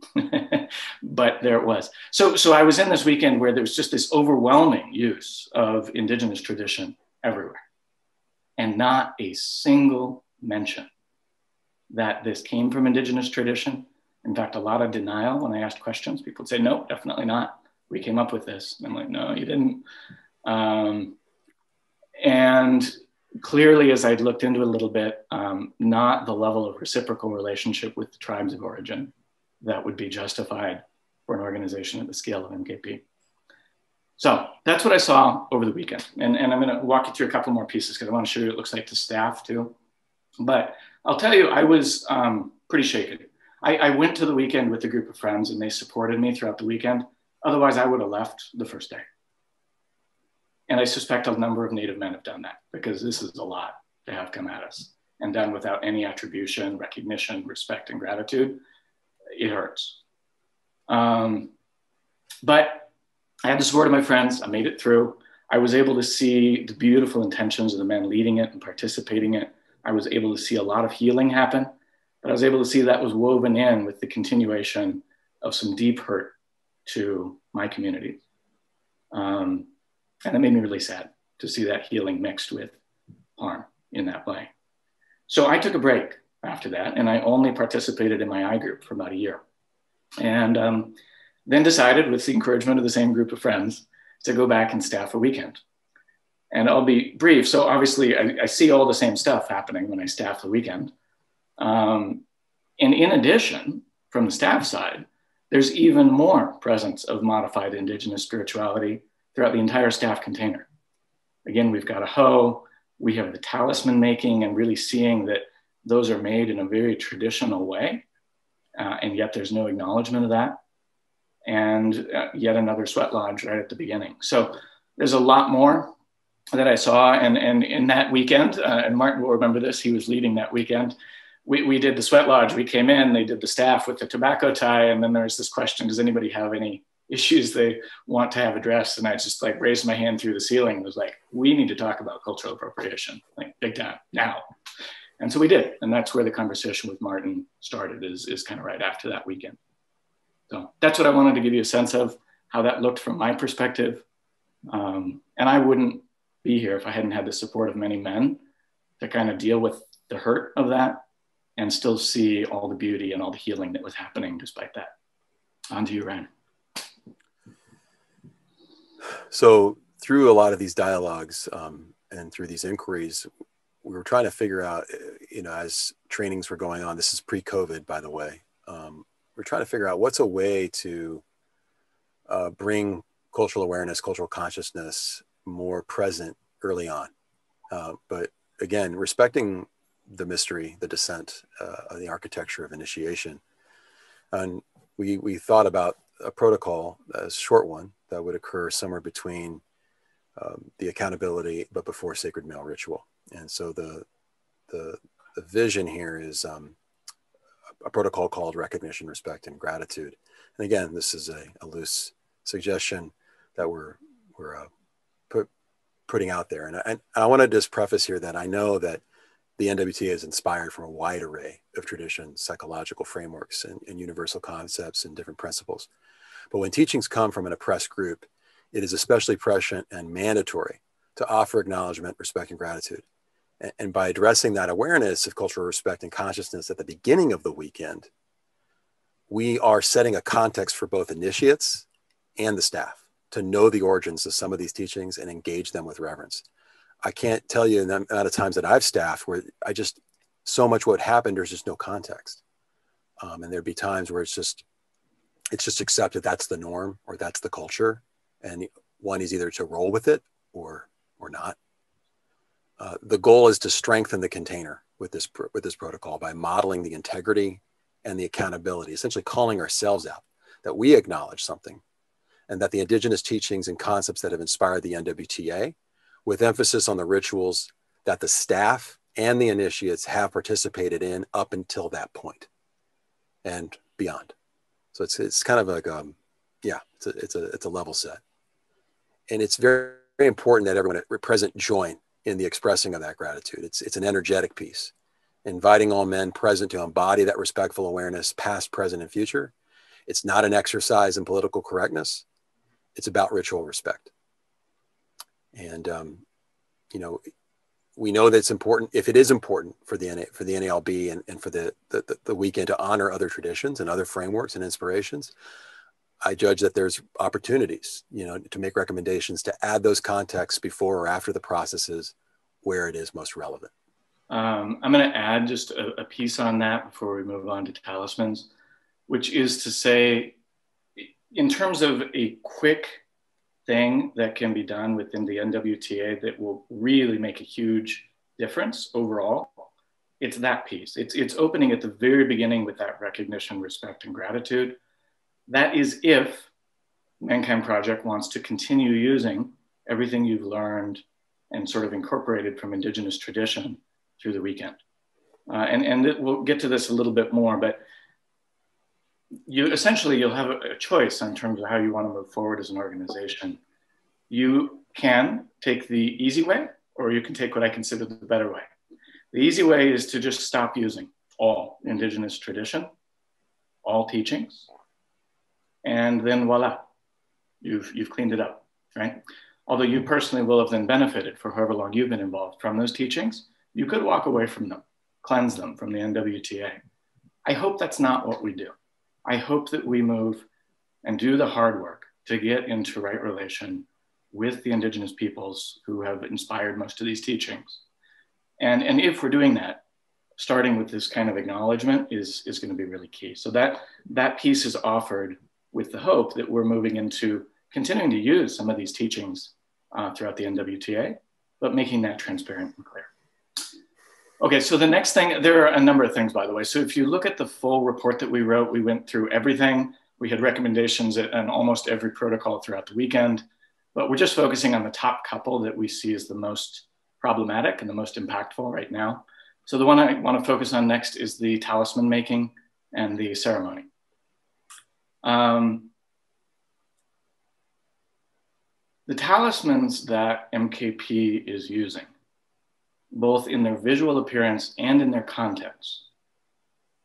but there it was. So I was in this weekend where there was just this overwhelming use of indigenous tradition everywhere, and not a single mention that this came from indigenous tradition. In fact, a lot of denial when I asked questions. People would say, no, definitely not. We came up with this. And I'm like, no, you didn't. And clearly, as I'd looked into it a little bit, not the level of reciprocal relationship with the tribes of origin that would be justified for an organization at the scale of MKP. So that's what I saw over the weekend. And I'm going to walk you through a couple more pieces because I want to show you what it looks like to staff too. But I'll tell you, I was pretty shaken. I went to the weekend with a group of friends and they supported me throughout the weekend. Otherwise, I would have left the first day. And I suspect a number of Native men have done that because this is a lot to have come at us and done without any attribution, recognition, respect, and gratitude. It hurts. But I had the support of my friends. I made it through. I was able to see the beautiful intentions of the men leading it and participating in it. I was able to see a lot of healing happen, but I was able to see that was woven in with the continuation of some deep hurt to my community. And it made me really sad to see that healing mixed with harm in that way. So I took a break after that, and I only participated in my I group for about a year. And then decided, with the encouragement of the same group of friends, to go back and staff a weekend. And I'll be brief. So obviously, I see all the same stuff happening when I staff the weekend. And in addition, from the staff side, there's even more presence of modified indigenous spirituality throughout the entire staff container. Again, we've got a hoe, we have the talisman making, and really seeing that those are made in a very traditional way, and yet there's no acknowledgement of that. And yet another sweat lodge right at the beginning. So there's a lot more that I saw. And in that weekend, and Martin will remember this, he was leading that weekend, we did the sweat lodge. We came in, they did the staff with the tobacco tie. And then there's this question, does anybody have any issues they want to have addressed? And I just like raised my hand through the ceiling and was like, we need to talk about cultural appropriation, like big time now. And so we did. And that's where the conversation with Martin started, is kind of right after that weekend. So that's what I wanted to give you a sense of, how that looked from my perspective. And I wouldn't be here if I hadn't had the support of many men to kind of deal with the hurt of that and still see all the beauty and all the healing that was happening despite that. On to you, Ryan. So through a lot of these dialogues and through these inquiries, we were trying to figure out, as trainings were going on, this is pre-COVID, by the way, we're trying to figure out what's a way to bring cultural awareness, cultural consciousness more present early on. But again, respecting the mystery, the descent, the architecture of initiation. And we thought about a protocol, a short one, that would occur somewhere between the accountability, but before sacred male ritual. And so the vision here is a protocol called recognition, respect, and gratitude. And again, this is a loose suggestion that we're putting out there. And I want to just preface here that I know that the NWTA is inspired from a wide array of traditions, psychological frameworks, and universal concepts and different principles. But when teachings come from an oppressed group, it is especially prescient and mandatory to offer acknowledgement, respect, and gratitude. And by addressing that awareness of cultural respect and consciousness at the beginning of the weekend, we are setting a context for both initiates and the staff to know the origins of some of these teachings and engage them with reverence. I can't tell you the amount of times that I've staffed where so much what happened, there's just no context. And there'd be times where it's just accepted that's the norm or that's the culture. And one is either to roll with it or not. The goal is to strengthen the container with this protocol by modeling the integrity and the accountability, essentially calling ourselves out, that we acknowledge something, and that the indigenous teachings and concepts that have inspired the NWTA, with emphasis on the rituals that the staff and the initiates have participated in up until that point and beyond. So it's kind of like, it's a level set. And it's very, very important that everyone present join in the expressing of that gratitude. It's an energetic piece, inviting all men present to embody that respectful awareness, past, present, and future. It's not an exercise in political correctness. It's about ritual respect. And, you know, we know that it's important, if it is important for the NALB and for the weekend to honor other traditions and other frameworks and inspirations, I judge that there's opportunities, you know, to make recommendations to add those contexts before or after the processes where it is most relevant. I'm going to add just a piece on that before we move on to talismans, which is to say, in terms of a quick thing that can be done within the NWTA that will really make a huge difference overall, it's that piece. It's opening at the very beginning with that recognition, respect, and gratitude. That is if Mankind Project wants to continue using everything you've learned and sort of incorporated from Indigenous tradition through the weekend. We'll get to this a little bit more, but you'll have a choice in terms of how you want to move forward as an organization. You can take the easy way, or you can take what I consider the better way. The easy way is to just stop using all Indigenous tradition, all teachings, and then voila, you've cleaned it up, right? Although you personally will have then benefited for however long you've been involved from those teachings, you could walk away from them, cleanse them from the NWTA. I hope that's not what we do. I hope that we move and do the hard work to get into right relation with the Indigenous peoples who have inspired most of these teachings. And if we're doing that, starting with this kind of acknowledgement is going to be really key. So that piece is offered with the hope that we're moving into continuing to use some of these teachings throughout the NWTA, but making that transparent and clear. Okay, so the next thing, there are a number of things, by the way. So if you look at the full report that we wrote, we went through everything. We had recommendations on almost every protocol throughout the weekend, but we're just focusing on the top couple that we see as the most problematic and the most impactful right now. So the one I want to focus on next is the talisman making and the ceremony. The talismans that MKP is using, both in their visual appearance and in their contents,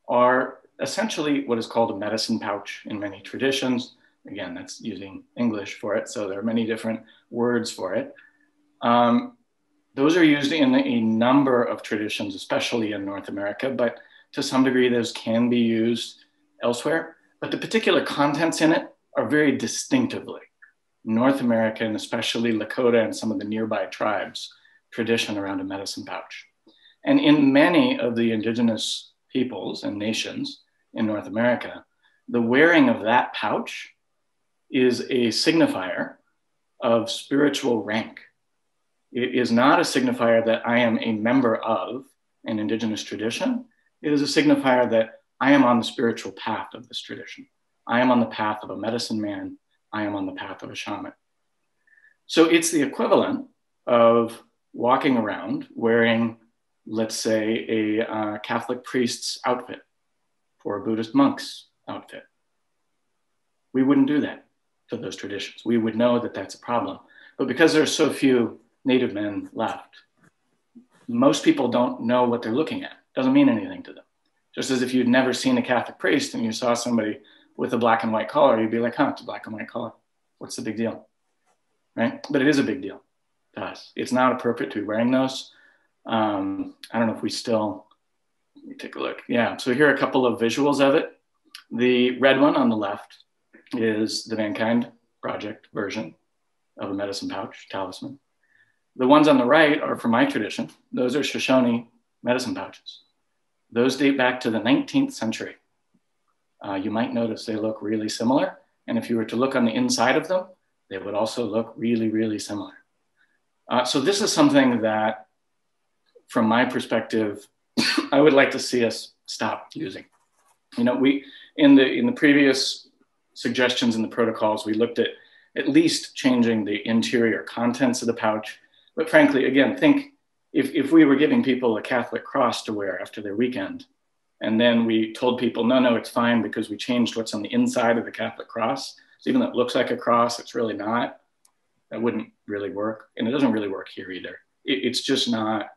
are essentially what is called a medicine pouch in many traditions. Again, that's using English for it, so there are many different words for it. Those are used in a number of traditions, especially in North America, but to some degree, those can be used elsewhere. But the particular contents in it are very distinctively North American, especially Lakota and some of the nearby tribes, tradition around a medicine pouch. And in many of the Indigenous peoples and nations in North America, the wearing of that pouch is a signifier of spiritual rank. It is not a signifier that I am a member of an Indigenous tradition. It is a signifier that I am on the spiritual path of this tradition. I am on the path of a medicine man. I am on the path of a shaman. So it's the equivalent of walking around wearing, let's say, a Catholic priest's outfit or a Buddhist monk's outfit. We wouldn't do that to those traditions. We would know that that's a problem. But because there are so few Native men left, most people don't know what they're looking at. Doesn't mean anything to them. Just as if you'd never seen a Catholic priest and you saw somebody with a black and white collar, you'd be like, huh, it's a black and white collar. What's the big deal? Right? But it is a big deal to us. It's not appropriate to be wearing those. I don't know if we still, let me take a look. Yeah, so here are a couple of visuals of it. The red one on the left is the Mankind Project version of a medicine pouch, talisman. The ones on the right are from my tradition. Those are Shoshone medicine pouches. Those date back to the 19th century. You might notice they look really similar. And if you were to look on the inside of them, they would also look really, really similar. So this is something that, from my perspective, I would like to see us stop using. You know, we in the previous suggestions in the protocols, we looked at least changing the interior contents of the pouch. But frankly, again, think if we were giving people a Catholic cross to wear after their weekend, and then we told people, no, it's fine because we changed what's on the inside of the Catholic cross. So even though it looks like a cross, it's really not. That wouldn't really work. And it doesn't really work here either. it's just not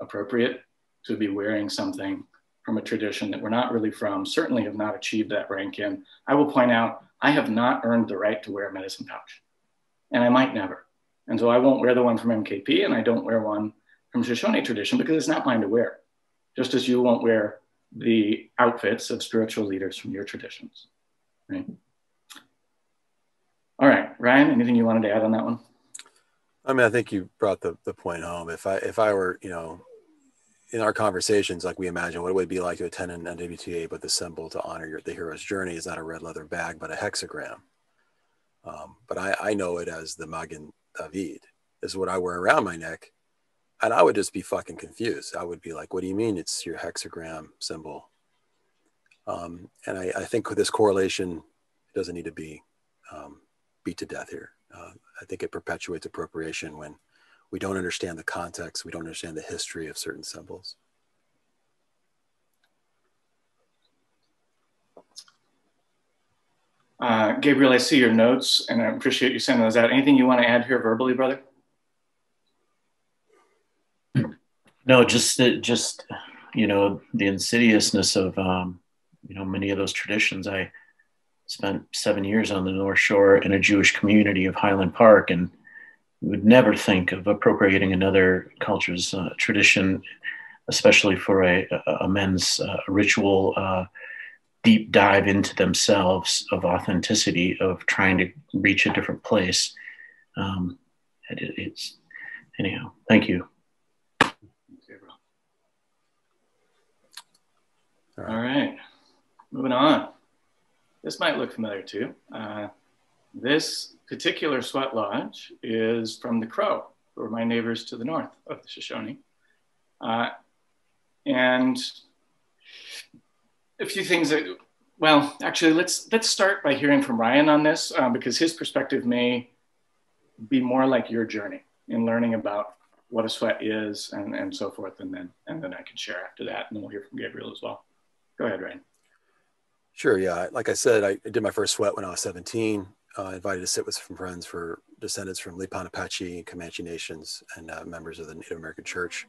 appropriate to be wearing something from a tradition that we're not really from, certainly have not achieved that rank in. I will point out, I have not earned the right to wear a medicine pouch, and I might never. And so I won't wear the one from MKP, and I don't wear one from Shoshone tradition because it's not mine to wear, just as you won't wear the outfits of spiritual leaders from your traditions, right? All right, Ryan, anything you wanted to add on that one? I mean, I think you brought the point home. If I were, in our conversations, like we imagine what it would be like to attend an NWTA, but the symbol to honor the hero's journey is not a red leather bag, but a hexagram. But I know it as the Magen David. This is what I wear around my neck. And I would just be fucking confused. I would be like, what do you mean it's your hexagram symbol? And I think with this correlation, it doesn't need to be beat to death here. I think it perpetuates appropriation when we don't understand the context, we don't understand the history of certain symbols. Gabriel, I see your notes and I appreciate you sending those out. Anything you want to add here verbally, brother? No, just the insidiousness of many of those traditions. I spent 7 years on the North Shore in a Jewish community of Highland Park, and you would never think of appropriating another culture's tradition, especially for a men's ritual deep dive into themselves of authenticity, of trying to reach a different place. It's anyhow. Thank you. All right, moving on. This might look familiar too. This particular sweat lodge is from the Crow, who are my neighbors to the north of the Shoshone. And a few things that, well, actually, let's start by hearing from Ryan on this, because his perspective may be more like your journey in learning about what a sweat is and so forth, and then I can share after that, and then we'll hear from Gabriel as well. Go ahead, Ryan. Sure, yeah. Like I said, I did my first sweat when I was 17. Invited to sit with some friends for descendants from Lipan Apache and Comanche nations and members of the Native American Church.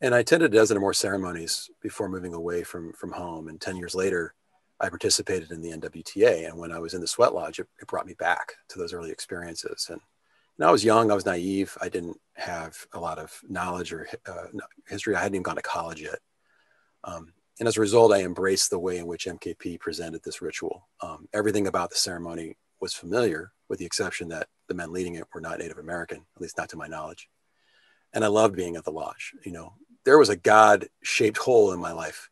And I attended a dozen or more ceremonies before moving away from home. And 10 years later, I participated in the NWTA. And when I was in the sweat lodge, it brought me back to those early experiences. And I was young, I was naive. I didn't have a lot of knowledge or history. I hadn't even gone to college yet. And as a result, I embraced the way in which MKP presented this ritual. Everything about the ceremony was familiar, with the exception that the men leading it were not Native American, at least not to my knowledge. And I loved being at the lodge. There was a God-shaped hole in my life,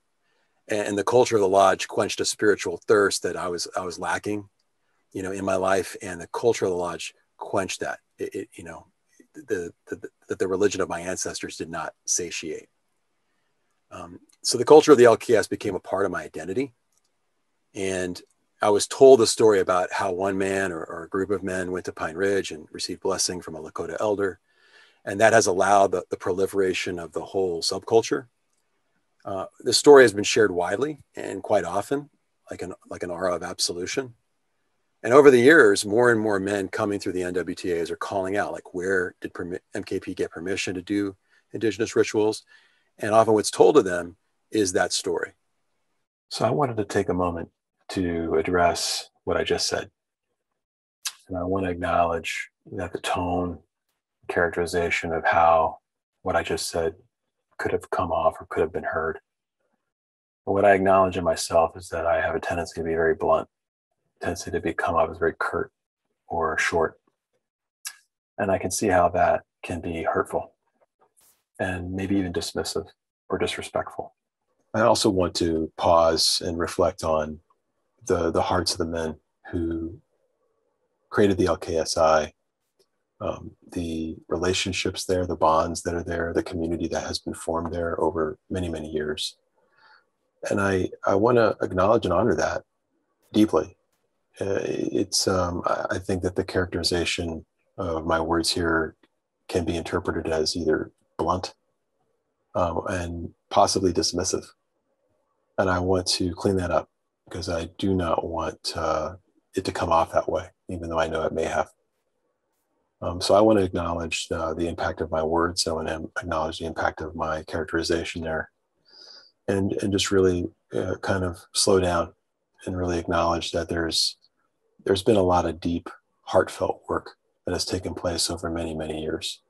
and the culture of the lodge quenched a spiritual thirst that I was lacking, in my life. And the culture of the lodge quenched that. The religion of my ancestors did not satiate. So the culture of the LKS became a part of my identity. And I was told a story about how one man or a group of men went to Pine Ridge and received blessing from a Lakota elder. And that has allowed the proliferation of the whole subculture. The story has been shared widely and quite often, like an aura of absolution. And over the years, more and more men coming through the NWTAs are calling out, like, where did MKP get permission to do indigenous rituals? And often what's told to them is that story. So I wanted to take a moment to address what I just said. And I want to acknowledge that the tone, characterization of how what I just said could have come off or could have been heard. But what I acknowledge in myself is that I have a tendency to be very blunt, tendency to come off as very curt or short. And I can see how that can be hurtful and maybe even dismissive or disrespectful. I also want to pause and reflect on the hearts of the men who created the LKSI, the relationships there, the bonds that are there, the community that has been formed there over many, many years. And I want to acknowledge and honor that deeply. I think that the characterization of my words here can be interpreted as either blunt and possibly dismissive. And I want to clean that up because I do not want it to come off that way, even though I know it may have. So I want to acknowledge the impact of my words. I want to acknowledge the impact of my characterization there, and just really kind of slow down and really acknowledge that there's been a lot of deep, heartfelt work that has taken place over many, many years.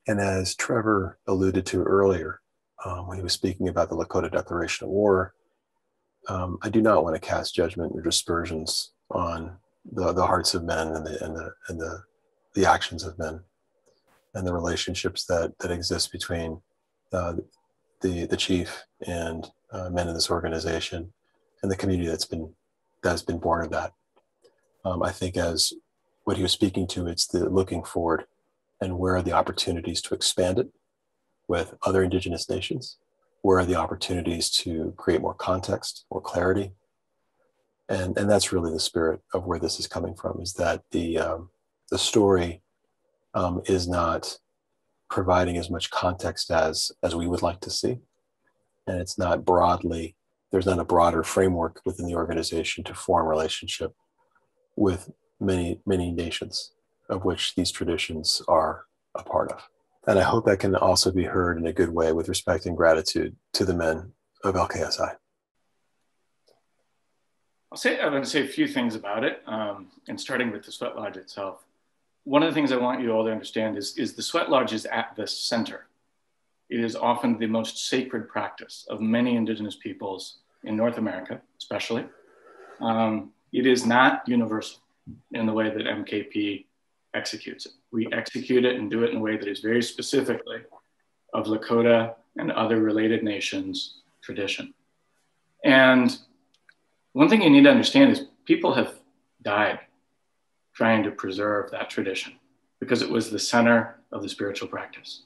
And as Trevor alluded to earlier, when he was speaking about the Lakota Declaration of War, I do not want to cast judgment or dispersions on the hearts of men and the actions of men and the relationships that exist between the chief and men in this organization and the community that's been born of that. I think as what he was speaking to, it's the looking forward and where are the opportunities to expand it with other Indigenous nations? Where are the opportunities to create more context, more clarity? And that's really the spirit of where this is coming from, is that the story is not providing as much context as we would like to see. And it's not broadly, there's not a broader framework within the organization to form relationship with many, many nations of which these traditions are a part of. And I hope that can also be heard in a good way with respect and gratitude to the men of LKSI. I'm going to say a few things about it, and starting with the Sweat Lodge itself. One of the things I want you all to understand is the Sweat Lodge is at the center. It is often the most sacred practice of many Indigenous peoples in North America, especially. It is not universal in the way that MKP executes it. We execute it and do it in a way that is very specifically of Lakota and other related nations tradition. And one thing you need to understand is people have died trying to preserve that tradition because it was the center of the spiritual practice.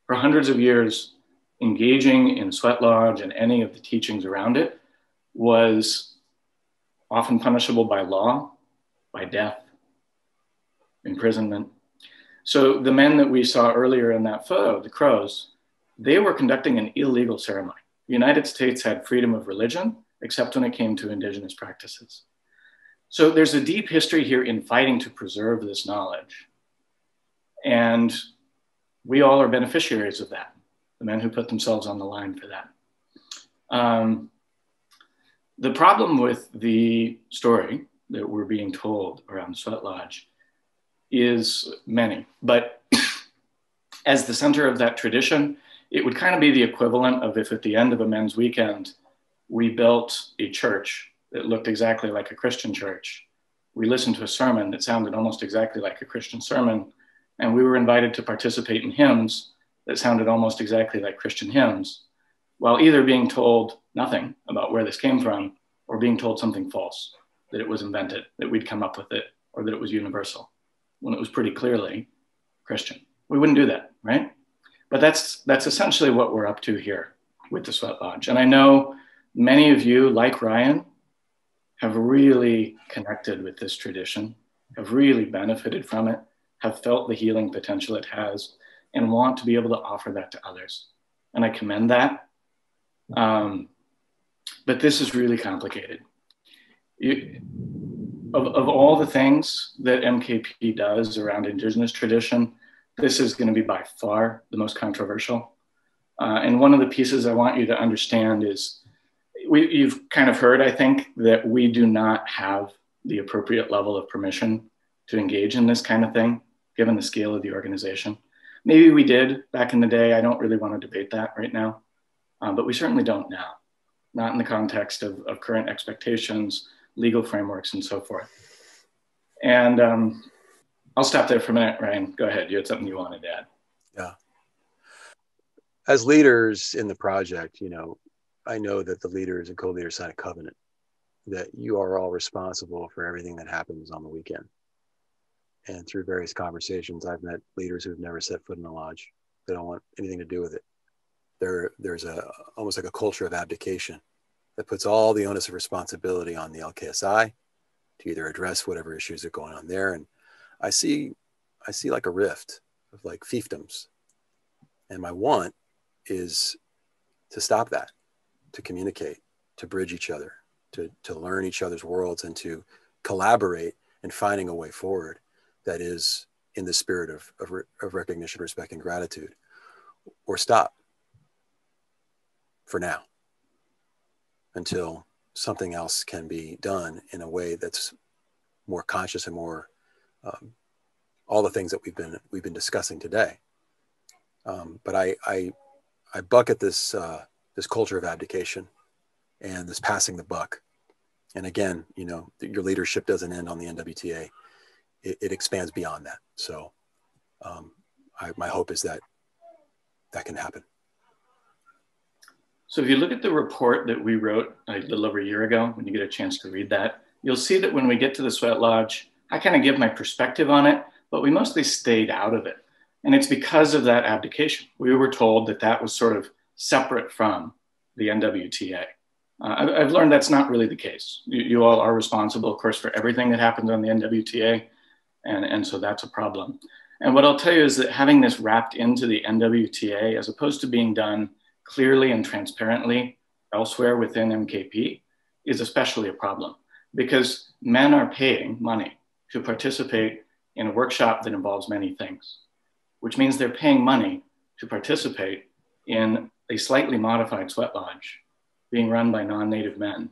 For hundreds of years, engaging in Sweat Lodge and any of the teachings around it was often punishable by law, by death, imprisonment. So the men that we saw earlier in that photo, the Crows, they were conducting an illegal ceremony. The United States had freedom of religion, except when it came to Indigenous practices. So there's a deep history here in fighting to preserve this knowledge. And we all are beneficiaries of that, the men who put themselves on the line for that. The problem with the story that we're being told around Sweat Lodge is many, but as the center of that tradition, it would kind of be the equivalent of if at the end of a men's weekend, we built a church that looked exactly like a Christian church. We listened to a sermon that sounded almost exactly like a Christian sermon, and we were invited to participate in hymns that sounded almost exactly like Christian hymns, while either being told nothing about where this came from or being told something false, that it was invented, that we'd come up with it, or that it was universal, when it was pretty clearly Christian. We wouldn't do that, right? But that's essentially what we're up to here with the Sweat Lodge. And I know many of you, like Ryan, have really connected with this tradition, have really benefited from it, have felt the healing potential it has, and want to be able to offer that to others. And I commend that. But this is really complicated. Of all the things that MKP does around Indigenous tradition, this is going to be by far the most controversial. And one of the pieces I want you to understand is you've kind of heard, I think, that we do not have the appropriate level of permission to engage in this kind of thing, given the scale of the organization. Maybe we did back in the day. I don't really want to debate that right now, but we certainly don't now, not in the context of current expectations, legal frameworks, and so forth. And I'll stop there for a minute. Ryan, go ahead. You had something you wanted to add. Yeah. As leaders in the project, I know that the leaders and co-leaders sign a covenant that you are all responsible for everything that happens on the weekend. And through various conversations, I've met leaders who've never set foot in a lodge. They don't want anything to do with it. There's almost like a culture of abdication that puts all the onus of responsibility on the LKSI to either address whatever issues are going on there. And I see like a rift of like fiefdoms. And my want is to stop that, to communicate, to bridge each other, to learn each other's worlds, and to collaborate in finding a way forward that is in the spirit of recognition, respect, and gratitude, or stop for now until something else can be done in a way that's more conscious and more all the things that we've been discussing today. But I bucket this this culture of abdication and this passing the buck. And again, you know, your leadership doesn't end on the NWTA. It expands beyond that. So my hope is that that can happen. So if you look at the report that we wrote a little over a year ago, when you get a chance to read that, you'll see that when we get to the sweat lodge, I kind of give my perspective on it, but we mostly stayed out of it. And it's because of that abdication. We were told that that was sort of separate from the NWTA. I've learned that's not really the case. You all are responsible, of course, for everything that happens on the NWTA. And so that's a problem. And what I'll tell you is that having this wrapped into the NWTA, as opposed to being done clearly and transparently elsewhere within MKP, is especially a problem, because men are paying money to participate in a workshop that involves many things, which means they're paying money to participate in a slightly modified sweat lodge being run by non-native men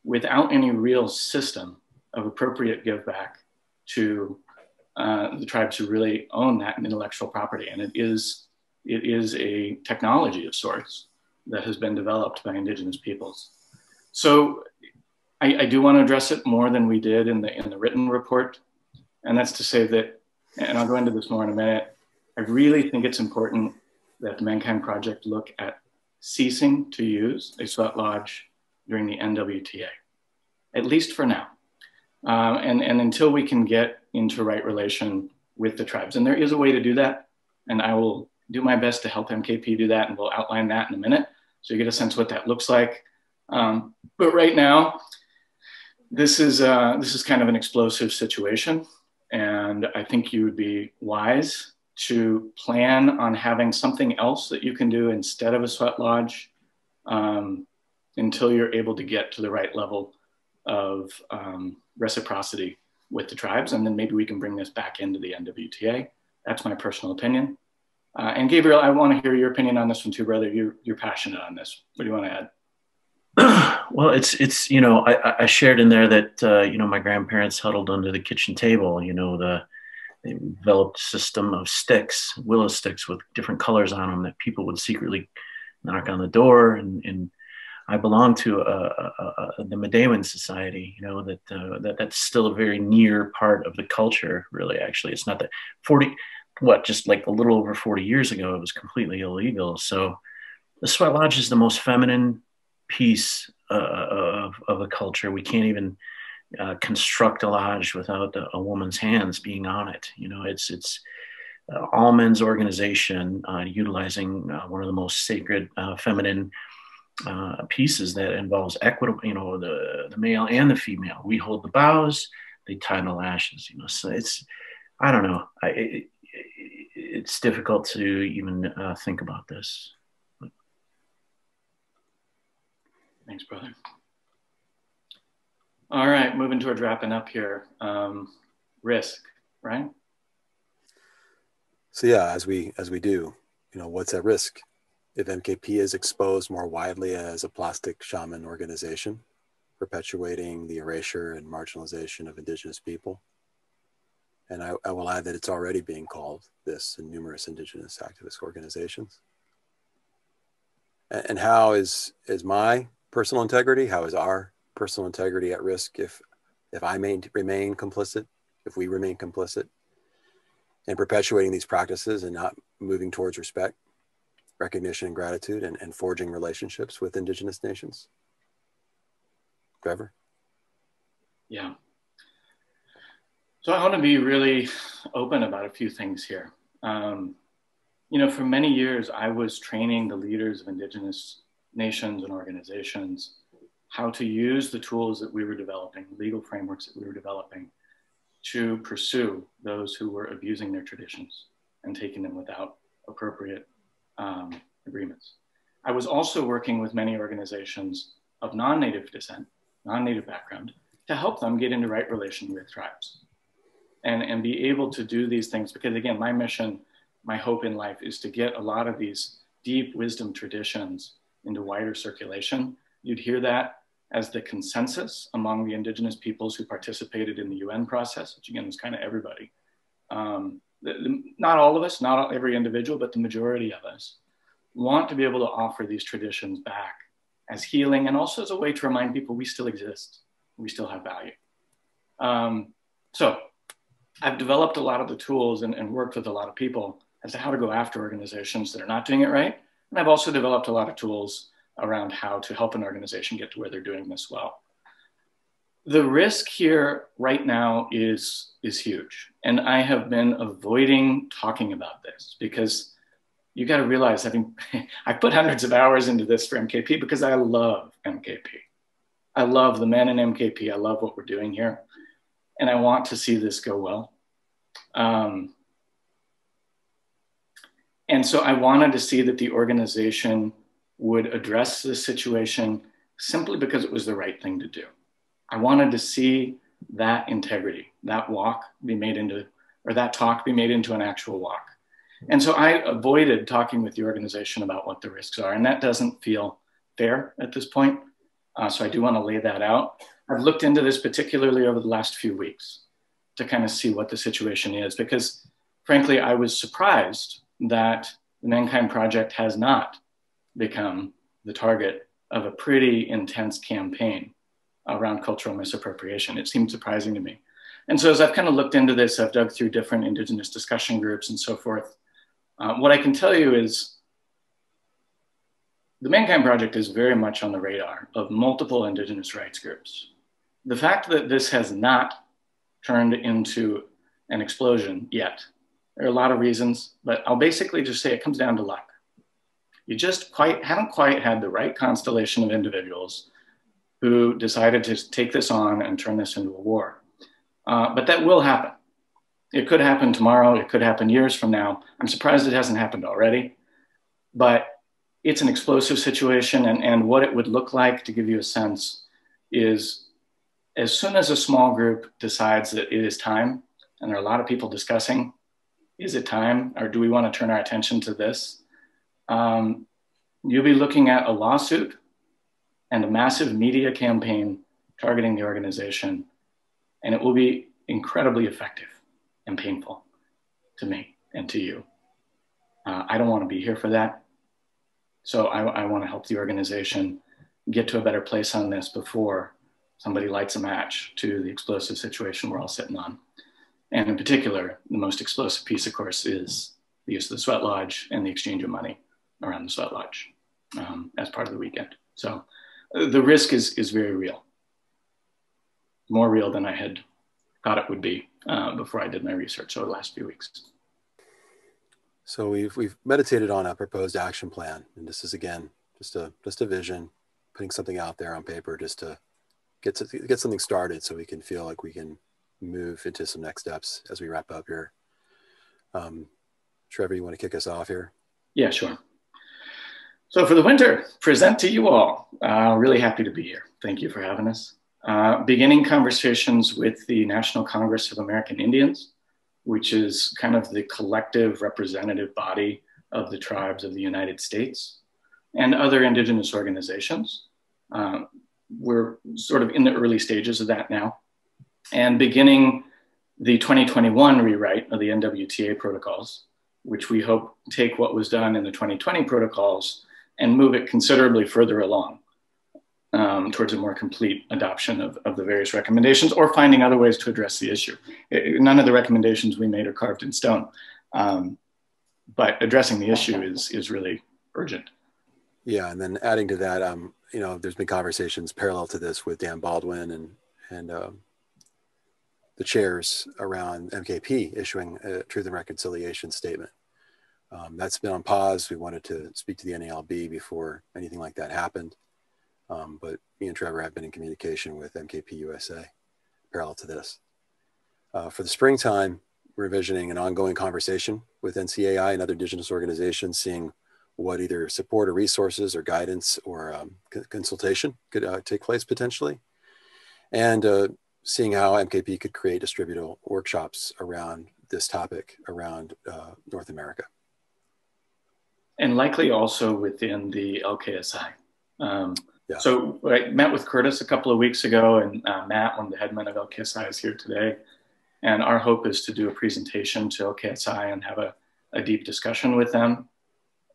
without any real system of appropriate give back to the tribes who really own that intellectual property. And it is a technology of sorts that has been developed by indigenous peoples. So I do want to address it more than we did in the written report. And that's to say that, and I'll go into this more in a minute, I really think it's important that the Mankind Project look at ceasing to use a sweat lodge during the NWTA, at least for now. And until we can get into right relation with the tribes. And there is a way to do that. And I will do my best to help MKP do that. And we'll outline that in a minute, so you get a sense of what that looks like. But right now, this is kind of an explosive situation. And I think you would be wise to plan on having something else that you can do instead of a sweat lodge until you're able to get to the right level of reciprocity with the tribes. And then maybe we can bring this back into the NWTA. That's my personal opinion. And Gabriel, I want to hear your opinion on this one too, brother. You're passionate on this. What do you want to add? Well, it's you know, I shared in there that you know, my grandparents huddled under the kitchen table. You know, they developed a system of sticks, willow sticks with different colors on them, that people would secretly knock on the door. And I belong to the Medewan Society. You know, that's still a very near part of the culture. Really, actually, it's not that just like a little over 40 years ago, it was completely illegal. So the sweat lodge is the most feminine piece of a culture. We can't even construct a lodge without a woman's hands being on it. You know, it's all men's organization utilizing one of the most sacred feminine pieces that involves equitable, you know, the male and the female. We hold the bows, they tie the lashes, you know. So it's, I don't know, it's difficult to even think about this. Thanks, brother. All right, moving towards wrapping up here. Risk, right? So yeah, as we do, you know, what's at risk if MKP is exposed more widely as a plastic shaman organization, perpetuating the erasure and marginalization of indigenous people? And I will add that it's already being called this in numerous indigenous activist organizations. And how is my personal integrity, how is our personal integrity at risk if I remain complicit, if we remain complicit in perpetuating these practices and not moving towards respect, recognition, and gratitude, and forging relationships with indigenous nations? Trevor? Yeah. So I want to be really open about a few things here. You know, for many years, I was training the leaders of indigenous nations and organizations how to use the tools that we were developing, legal frameworks that we were developing, to pursue those who were abusing their traditions and taking them without appropriate agreements. I was also working with many organizations of non-native descent, non-native background, to help them get into right relation with tribes. and be able to do these things. Because again, my mission, my hope in life is to get a lot of these deep wisdom traditions into wider circulation. You'd hear that as the consensus among the indigenous peoples who participated in the UN process, which again was kind of everybody. Not all of us, not every individual, but the majority of us want to be able to offer these traditions back as healing and also as a way to remind people we still exist, we still have value. So I've developed a lot of the tools and worked with a lot of people as to how to go after organizations that are not doing it right. And I've also developed a lot of tools around how to help an organization get to where they're doing this well. The risk here right now is huge. And I have been avoiding talking about this because you got to realize, I put hundreds of hours into this for MKP because I love MKP. I love the men in MKP. I love what we're doing here. And I want to see this go well. And so I wanted to see that the organization would address this situation simply because it was the right thing to do. I wanted to see that integrity, that walk be made into, or that talk be made into an actual walk. And so I avoided talking with the organization about what the risks are. And that doesn't feel fair at this point. So I do want to lay that out. I've looked into this particularly over the last few weeks to kind of see what the situation is, because frankly, I was surprised that the Mankind Project has not become the target of a pretty intense campaign around cultural misappropriation. It seemed surprising to me. And so as I've kind of looked into this, I've dug through different Indigenous discussion groups and so forth. What I can tell you is the Mankind Project is very much on the radar of multiple Indigenous rights groups. The fact that this has not turned into an explosion yet, there are a lot of reasons, but I'll basically just say it comes down to luck. You just haven't quite had the right constellation of individuals who decided to take this on and turn this into a war. But that will happen. It could happen tomorrow. It could happen years from now. I'm surprised it hasn't happened already, but it's an explosive situation. And what it would look like, to give you a sense, is as soon as a small group decides that it is time, and there are a lot of people discussing, is it time, or do we want to turn our attention to this? You'll be looking at a lawsuit and a massive media campaign targeting the organization, and it will be incredibly effective and painful to me and to you. I don't want to be here for that. So I want to help the organization get to a better place on this before somebody lights a match to the explosive situation we're all sitting on. And in particular, the most explosive piece, of course, is the use of the sweat lodge and the exchange of money around the sweat lodge as part of the weekend. So the risk is very real, more real than I had thought it would be before I did my research over the last few weeks. So we've meditated on a proposed action plan, and this is again just a vision, putting something out there on paper just to get something started, so we can feel like we can move into some next steps as we wrap up here. Trevor, you want to kick us off here? Yeah, sure. So for the winter, present to you all. Really happy to be here. Thank you for having us. Beginning conversations with the National Congress of American Indians, which is kind of the collective representative body of the tribes of the United States, and other Indigenous organizations. We're sort of in the early stages of that now. And beginning the 2021 rewrite of the NWTA protocols, which we hope take what was done in the 2020 protocols and move it considerably further along towards a more complete adoption of the various recommendations, or finding other ways to address the issue. None of the recommendations we made are carved in stone, but addressing the issue is really urgent. Yeah, and then adding to that, there's been conversations parallel to this with Dan Baldwin and the chairs around MKP issuing a Truth and Reconciliation statement. That's been on pause. We wanted to speak to the NALB before anything like that happened. But me and Trevor have been in communication with MKP USA parallel to this. For the springtime, we're envisioning an ongoing conversation with NCAI and other Indigenous organizations, seeing what either support or resources or guidance or consultation could take place potentially. And seeing how MKP could create distributable workshops around this topic around North America. And likely also within the LKSI. Yeah. So I met with Curtis a couple of weeks ago, and Matt, one of the headmen of LKSI, is here today. And our hope is to do a presentation to LKSI and have a deep discussion with them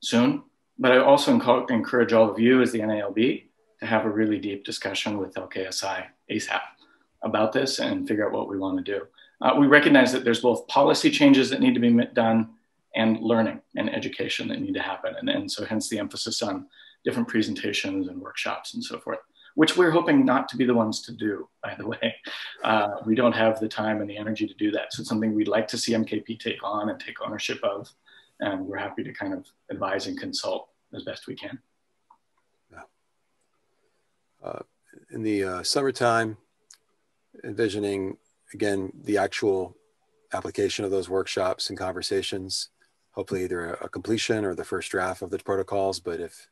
soon. But I also encourage all of you as the NALB to have a really deep discussion with LKSI ASAP about this and figure out what we want to do. We recognize that there's both policy changes that need to be done and learning and education that need to happen. And so hence the emphasis on different presentations and workshops and so forth, which we're hoping not to be the ones to do, by the way. We don't have the time and the energy to do that. So it's something we'd like to see MKP take on and take ownership of. And we're happy to kind of advise and consult as best we can. Yeah. In the summertime, envisioning, again, the actual application of those workshops and conversations, hopefully either a completion or the first draft of the protocols. But if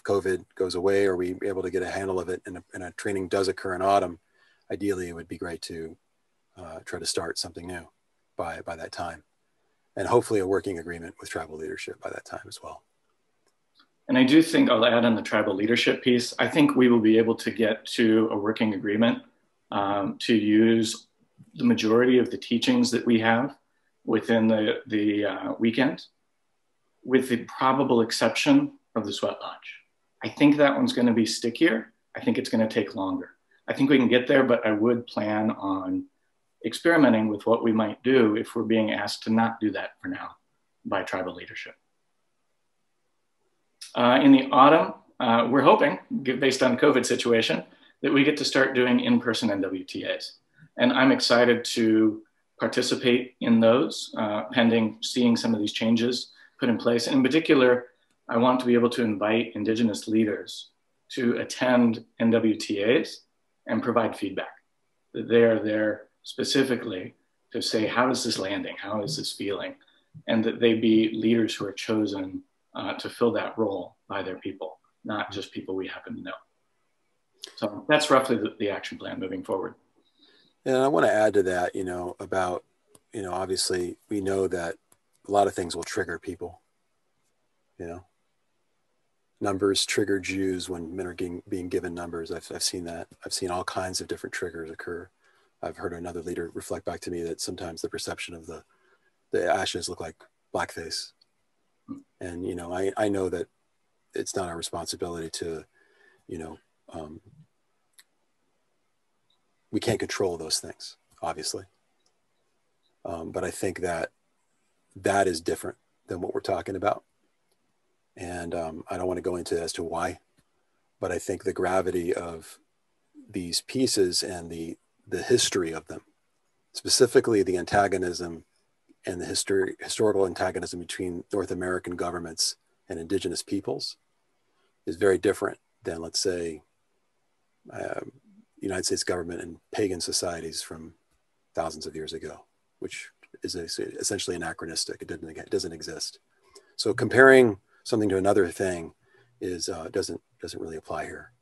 COVID goes away or we're able to get a handle of it and a training does occur in autumn, ideally it would be great to try to start something new by that time. And hopefully a working agreement with tribal leadership by that time as well. And I do think I'll add on the tribal leadership piece. I think we will be able to get to a working agreement to use the majority of the teachings that we have within the weekend, with the probable exception of the sweat lodge. I think that one's going to be stickier. I think it's going to take longer. I think we can get there, but I would plan on experimenting with what we might do if we're being asked to not do that for now by tribal leadership. In the autumn, we're hoping, based on the COVID situation, that we get to start doing in-person NWTAs. And I'm excited to participate in those, pending seeing some of these changes put in place. In particular, I want to be able to invite Indigenous leaders to attend NWTAs and provide feedback. That they are there specifically to say, how is this landing? How is this feeling? And that they be leaders who are chosen to fill that role by their people, not just people we happen to know. So that's roughly the action plan moving forward. And I want to add to that, about, obviously we know that a lot of things will trigger people, numbers trigger Jews when men are being given numbers. I've seen that. I've seen all kinds of different triggers occur. I've heard another leader reflect back to me that sometimes the perception of the ashes look like blackface. And, I know that it's not our responsibility to, we can't control those things, obviously. But I think that is different than what we're talking about. And I don't want to go into as to why, but I think the gravity of these pieces and the history of them, specifically the antagonism and the historical antagonism between North American governments and Indigenous peoples, is very different than, let's say, United States government and pagan societies from thousands of years ago, which is essentially anachronistic. It doesn't exist. So comparing something to another thing doesn't really apply here.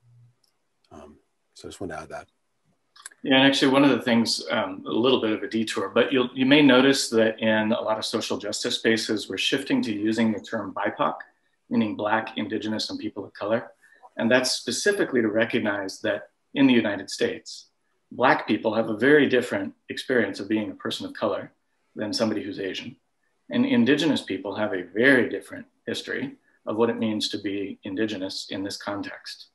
So I just want to add that. Yeah, and actually one of the things, a little bit of a detour, but you may notice that in a lot of social justice spaces, we're shifting to using the term BIPOC, meaning Black, Indigenous, and people of color. And that's specifically to recognize that in the United States, Black people have a very different experience of being a person of color than somebody who's Asian. And Indigenous people have a very different history of what it means to be Indigenous in this context.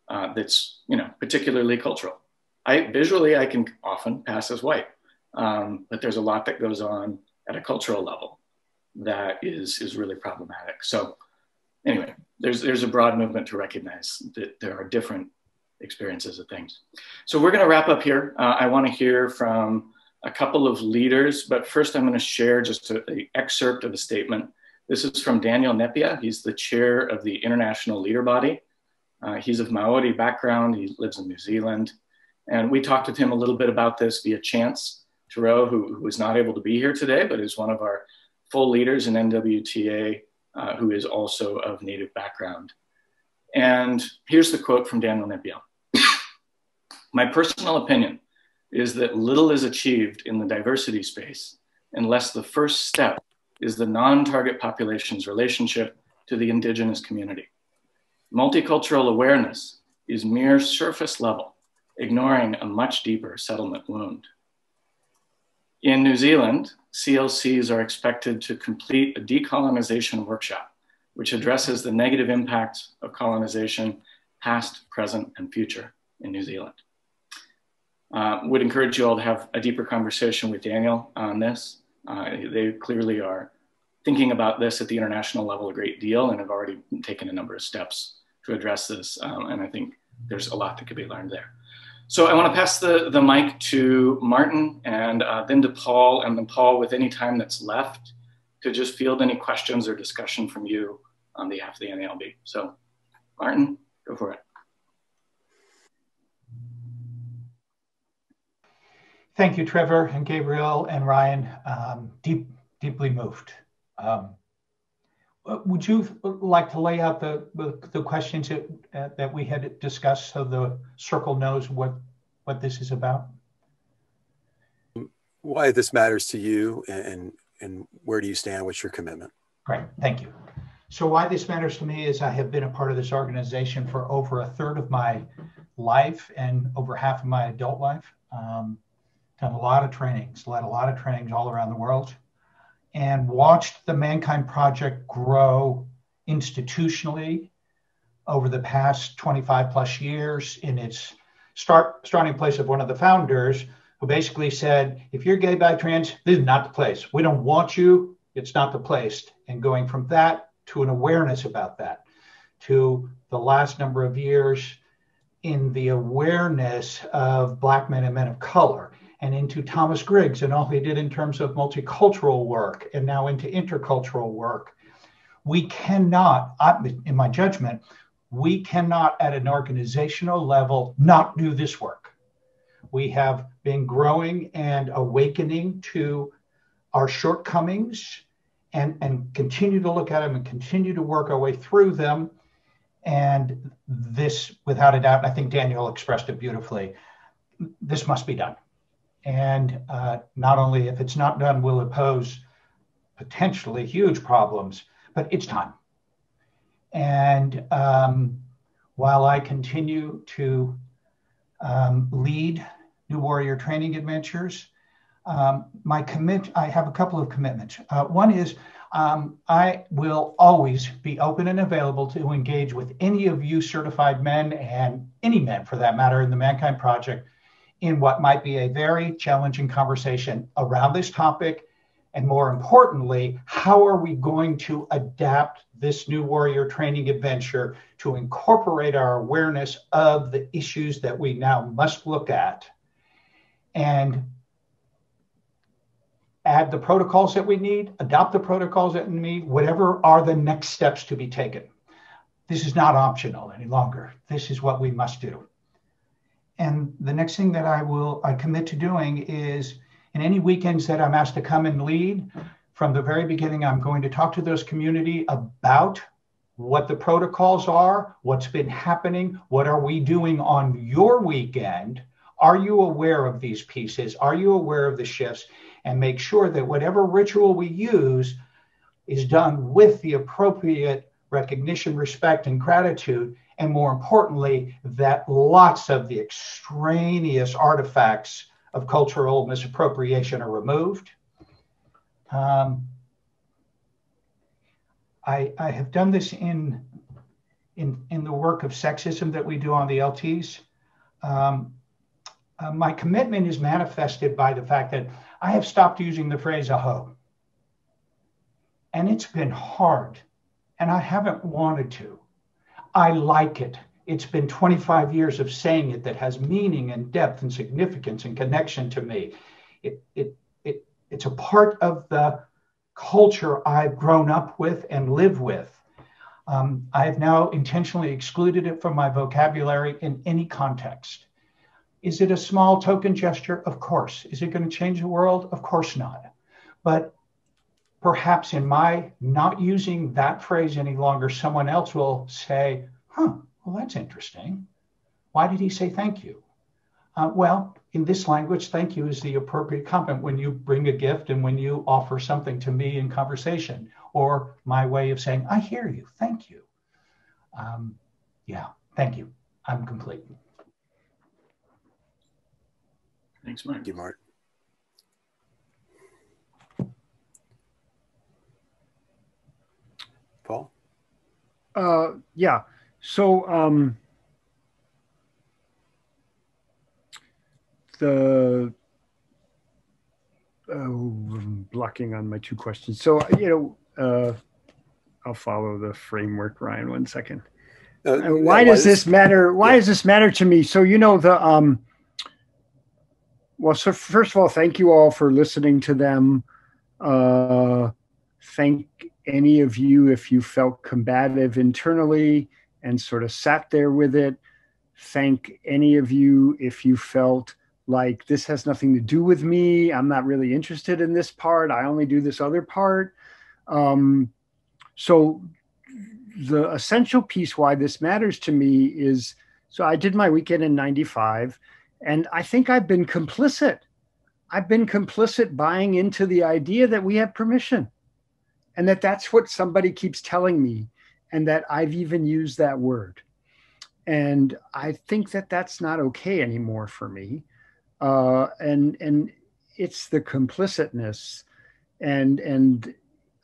That's, particularly cultural. Visually, I can often pass as white, but there's a lot that goes on at a cultural level that is really problematic. So anyway, there's a broad movement to recognize that there are different experiences of things. So we're going to wrap up here. I want to hear from a couple of leaders, but first I'm going to share just an excerpt of a statement. This is from Daniel Nepia. He's the chair of the International Leader Body. He's of Maori background. He lives in New Zealand. And we talked with him a little bit about this via Chance Thoreau, who is not able to be here today, but is one of our full leaders in NWTA, who is also of Native background. And here's the quote from Daniel Nepia. My personal opinion is that little is achieved in the diversity space unless the first step is the non-target population's relationship to the indigenous community. Multicultural awareness is mere surface level, ignoring a much deeper settlement wound. In New Zealand, CLCs are expected to complete a decolonization workshop, which addresses the negative impacts of colonization, past, present, and future in New Zealand. Would encourage you all to have a deeper conversation with Daniel on this. They clearly are thinking about this at the international level a great deal and have already taken a number of steps to address this. And I think there's a lot that could be learned there. So I want to pass the mic to Martin and then to Paul, and then Paul, with any time that's left, to just field any questions or discussion from you on behalf of the NALB. So Martin, go for it. Thank you, Trevor and Gabriel and Ryan. Deeply moved. Would you like to lay out the questions that we had discussed so the circle knows what this is about? Why this matters to you and where do you stand? What's your commitment? Great, thank you. So why this matters to me is I have been a part of this organization for over a third of my life and over half of my adult life. Done a lot of trainings, led a lot of trainings all around the world, and watched the Mankind Project grow institutionally over the past 25 plus years in its starting place of one of the founders who basically said, if you're gay, bi, trans, this is not the place. We don't want you. It's not the place. And going from that to an awareness about that, to the last number of years in the awareness of Black men and men of color, and into Thomas Griggs and all he did in terms of multicultural work, and now into intercultural work. We cannot, in my judgment, we cannot at an organizational level not do this work. We have been growing and awakening to our shortcomings and continue to look at them and continue to work our way through them. And this, without a doubt, I think Daniel expressed it beautifully, this must be done. And not only if it's not done will it pose potentially huge problems, but it's time. And while I continue to lead New Warrior Training Adventures, I have a couple of commitments. One is I will always be open and available to engage with any of you certified men and any men for that matter in the Mankind Project in what might be a very challenging conversation around this topic. And more importantly, how are we going to adapt this New Warrior Training adventure to incorporate our awareness of the issues that we now must look at and add the protocols that we need, adopt the protocols that we need, whatever are the next steps to be taken. This is not optional any longer. This is what we must do. And the next thing that I commit to doing is in any weekends that I'm asked to come and lead, from the very beginning, I'm going to talk to those community about what the protocols are, what's been happening, what are we doing on your weekend? Are you aware of these pieces? Are you aware of the shifts? And make sure that whatever ritual we use is done with the appropriate recognition, respect, and gratitude. And more importantly, that lots of the extraneous artifacts of cultural misappropriation are removed. I have done this in the work of sexism that we do on the LTs. My commitment is manifested by the fact that I have stopped using the phrase a hoe. And it's been hard, and I haven't wanted to. I like it. It's been 25 years of saying it that has meaning and depth and significance and connection to me. It's a part of the culture I've grown up with and live with. I have now intentionally excluded it from my vocabulary in any context. Is it a small token gesture? Of course. Is it going to change the world? Of course not. But perhaps in my not using that phrase any longer, someone else will say, well, that's interesting. Why did he say thank you? Well, in this language, thank you is the appropriate comment when you bring a gift and when you offer something to me in conversation, or my way of saying, I hear you, thank you. Yeah, thank you. I'm complete. Thanks, Mark. Thank you, Mark. Paul? Yeah. So I'm blocking on my two questions. So, I'll follow the framework, Ryan, 1 second. Why does this matter? Why does this matter to me? So, well, so first of all, thank you all for listening to them. Thank any of you if you felt combative internally and sort of sat there with it. Thank any of you if you felt like this has nothing to do with me. I'm not really interested in this part. I only do this other part. So the essential piece why this matters to me is, so I did my weekend in 95, and I think I've been complicit. I've been complicit buying into the idea that we have permission, and that's what somebody keeps telling me, and that I've even used that word. And I think that that's not okay anymore for me. And it's the complicitness, and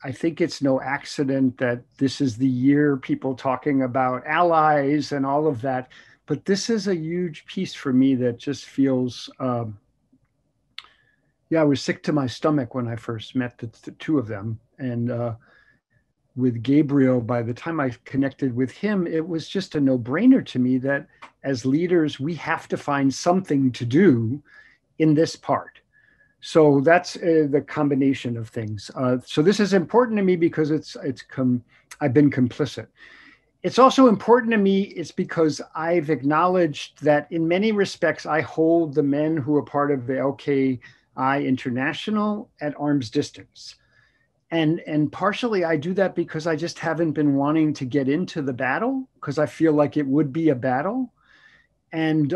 I think it's no accident that this is the year people talking about allies and all of that. But this is a huge piece for me that just feels, I was sick to my stomach when I first met the two of them. And with Gabriel, by the time I connected with him, it was just a no-brainer to me that as leaders, we have to find something to do in this part. So that's the combination of things. So this is important to me because I've been complicit. It's also important to me, it's because I've acknowledged that in many respects, I hold the men who are part of the LKI International at arm's distance. And partially I do that because I just haven't been wanting to get into the battle because I feel like it would be a battle. And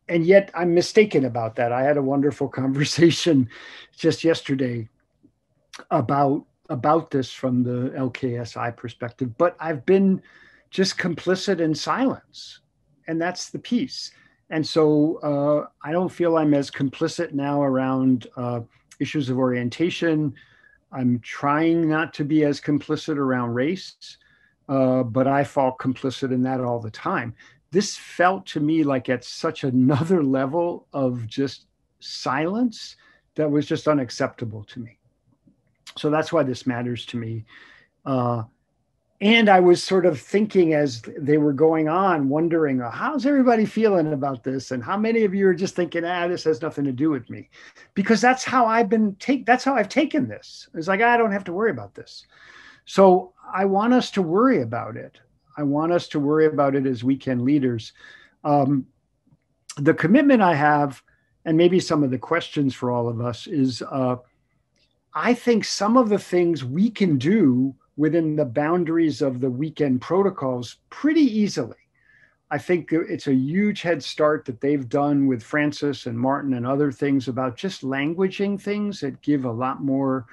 yet I'm mistaken about that. I had a wonderful conversation just yesterday about this from the LKSI perspective, but I've been just complicit in silence, and that's the piece. And so I don't feel I'm as complicit now around issues of orientation. I'm trying not to be as complicit around race, but I fall complicit in that all the time. This felt to me like at such another level of just silence that was just unacceptable to me. So that's why this matters to me. And I was sort of thinking as they were going on, wondering, how's everybody feeling about this? And how many of you are just thinking, this has nothing to do with me? Because that's how that's how I've taken this. It's like, I don't have to worry about this. So I want us to worry about it. I want us to worry about it as weekend leaders. The commitment I have, and maybe some of the questions for all of us is, I think some of the things we can do within the boundaries of the weekend protocols pretty easily. I think it's a huge head start that they've done with Francis and Martin and other things about just languaging things that give a lot more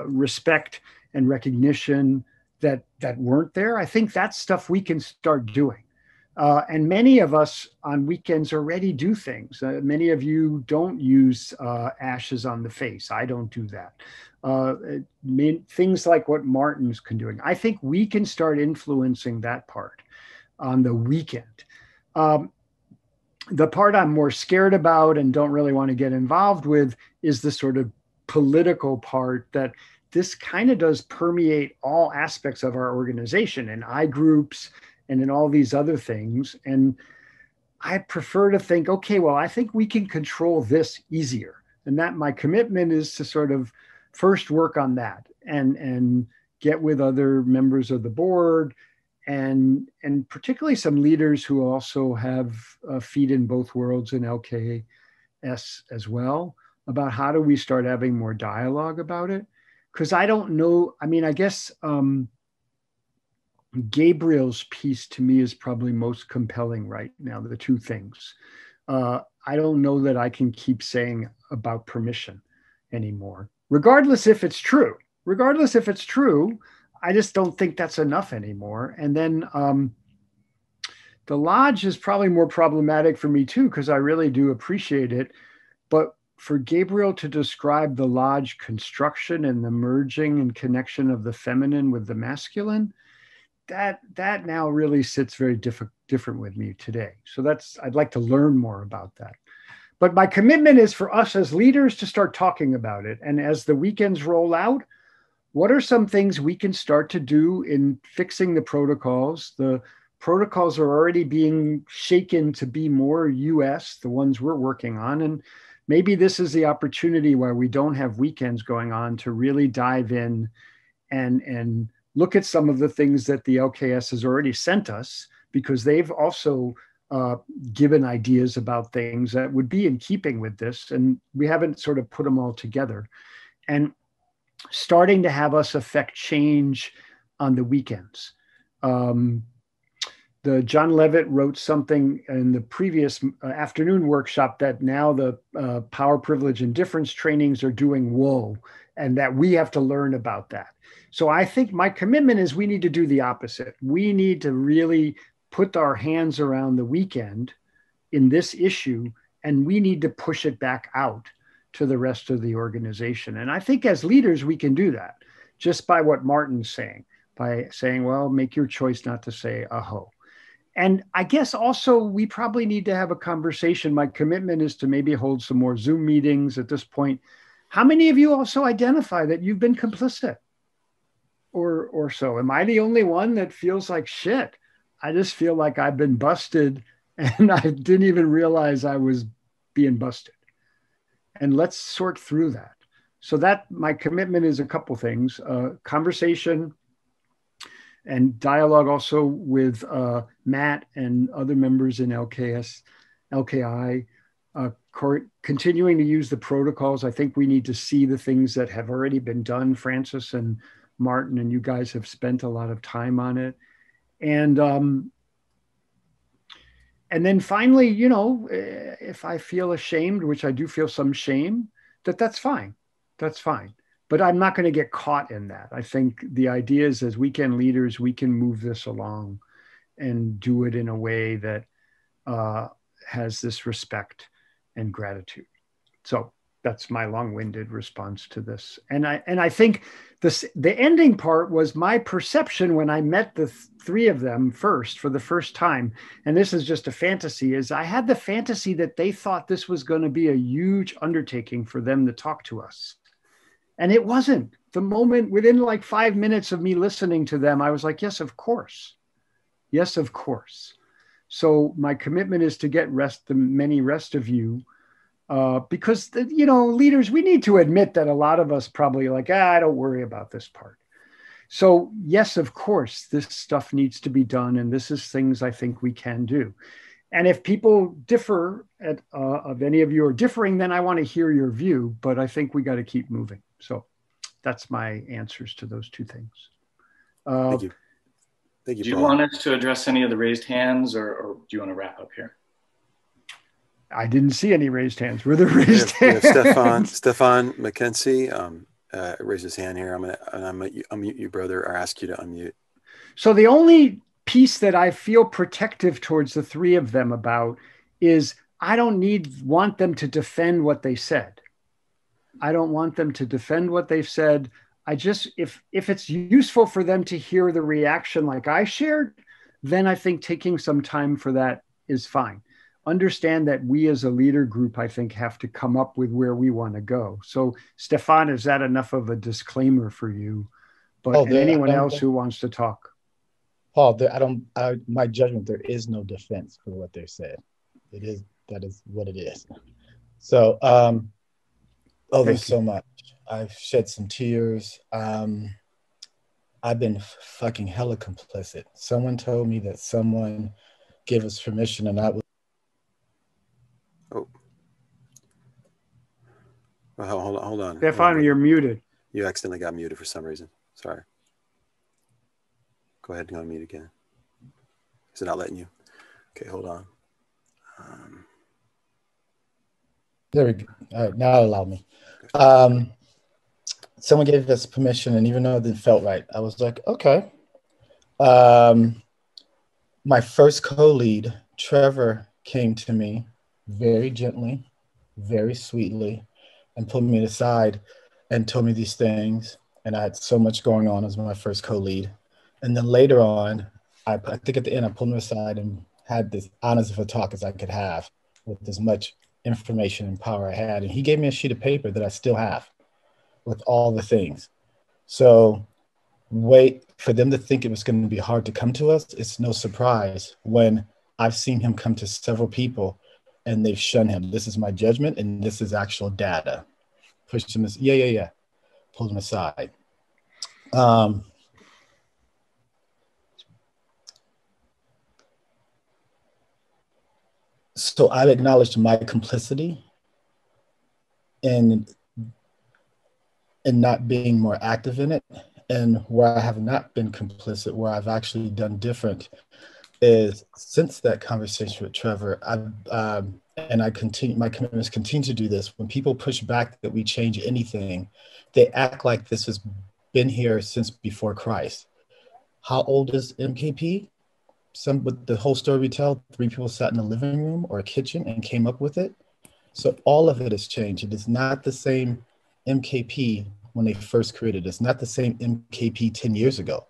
respect and recognition that weren't there. I think that's stuff we can start doing. And many of us on weekends already do things. Many of you don't use ashes on the face. I don't do that. Things like what Martin's doing. I think we can start influencing that part on the weekend. The part I'm more scared about and don't really want to get involved with is the sort of political part that this kind of does permeate all aspects of our organization and I-groups and in all these other things. And I prefer to think, okay, well, I think we can control this easier. And that my commitment is to sort of first work on that and get with other members of the board and particularly some leaders who also have feet in both worlds in LKS as well, about how do we start having more dialogue about it? Because I don't know, I mean, I guess Gabriel's piece to me is probably most compelling right now, the two things. I don't know that I can keep saying about permission anymore, regardless if it's true. Regardless if it's true, I just don't think that's enough anymore. And then the lodge is probably more problematic for me too, because I really do appreciate it. But for Gabriel to describe the lodge construction and the merging and connection of the feminine with the masculine, that now really sits very different with me today. So I'd like to learn more about that. But my commitment is for us as leaders to start talking about it. And as the weekends roll out, what are some things we can start to do in fixing the protocols? The protocols are already being shaken to be more US, the ones we're working on. And maybe this is the opportunity where we don't have weekends going on to really dive in and look at some of the things that the LKS has already sent us, because they've also given ideas about things that would be in keeping with this. And we haven't sort of put them all together. And starting to have us affect change on the weekends. The John Levitt wrote something in the previous afternoon workshop that now the power, privilege, and difference trainings are doing whoa, and that we have to learn about that. So I think my commitment is we need to do the opposite. We need to really put our hands around the weekend in this issue, and we need to push it back out to the rest of the organization. And I think as leaders, we can do that just by what Martin's saying, by saying, well, make your choice not to say aho. And I guess also we probably need to have a conversation. My commitment is to maybe hold some more Zoom meetings at this point. How many of you also identify that you've been complicit or so? Am I the only one that feels like shit? I just feel like I've been busted and I didn't even realize I was being busted. And let's sort through that. So that my commitment is a couple things, conversation and dialogue also with Matt and other members in LKI, continuing to use the protocols. I think we need to see the things that have already been done. Francis and Martin and you guys have spent a lot of time on it. And then finally, you know, if I feel ashamed, which I do feel some shame, that's fine. That's fine. But I'm not going to get caught in that. I think the idea is as weekend leaders, we can move this along and do it in a way that has this respect and gratitude. So that's my long-winded response to this. And I think the ending part was my perception when I met the three of them first for the first time. And this is just a fantasy, is I had the fantasy that they thought this was going to be a huge undertaking for them to talk to us. And it wasn't. The moment within like 5 minutes of me listening to them, I was like, yes, of course. Yes, of course. So my commitment is to get the many rest of you, because, you know, leaders, we need to admit that a lot of us probably like, I don't worry about this part. So yes, of course, this stuff needs to be done. And this is things I think we can do. And if people differ of any of you are differing, then I want to hear your view, but I think we got to keep moving. So that's my answers to those two things. Thank you. Thank you, Do you Paul. want us to address any of the raised hands or do you want to wrap up here? I didn't see any raised hands. Were there raised hands? Stefan McKenzie raised his hand here. I'm going to unmute you, brother, or ask you to unmute. So the only piece that I feel protective towards the three of them about is I don't want them to defend what they said. I don't want them to defend what they've said. I just, if it's useful for them to hear the reaction like I shared, then I think taking some time for that is fine. Understand that we as a leader group, I think, have to come up with where we want to go. So Stefan, is that enough of a disclaimer for you? But anyone else who wants to talk? Paul, my judgment, there is no defense for what they've said. That is what it is. So, there's so much. I've shed some tears. I've been fucking hella complicit. Someone told me that someone gave us permission and I was. Oh. Well, hold on. Stefan, you're muted. You accidentally got muted for some reason. Sorry. Go ahead and unmute again. Is it not letting you? Okay, hold on. There we go. All right, now allow me. Someone gave us permission, and even though it didn't felt right, I was like, okay. My first co-lead, Trevor, came to me very gently, very sweetly, and pulled me aside and told me these things. And I had so much going on as my first co-lead. And then later on, I think at the end, I pulled him aside and had this honest of a talk as I could have with as much information and power I had. And he gave me a sheet of paper that I still have with all the things. So wait for them to think it was going to be hard to come to us. It's no surprise when I've seen him come to several people and they've shunned him. This is my judgment and this is actual data. Pushed him, yeah. Pulled him aside. So I acknowledged my complicity in not being more active in it. And where I have not been complicit, where I've actually done different, is since that conversation with Trevor, and I continue, my commitments continue to do this. When people push back that we change anything, they act like this has been here since before Christ. How old is MKP? With the whole story we tell, 3 people sat in a living room or a kitchen and came up with it. So all of it has changed. It is not the same MKP when they first created it. It's not the same MKP 10 years ago.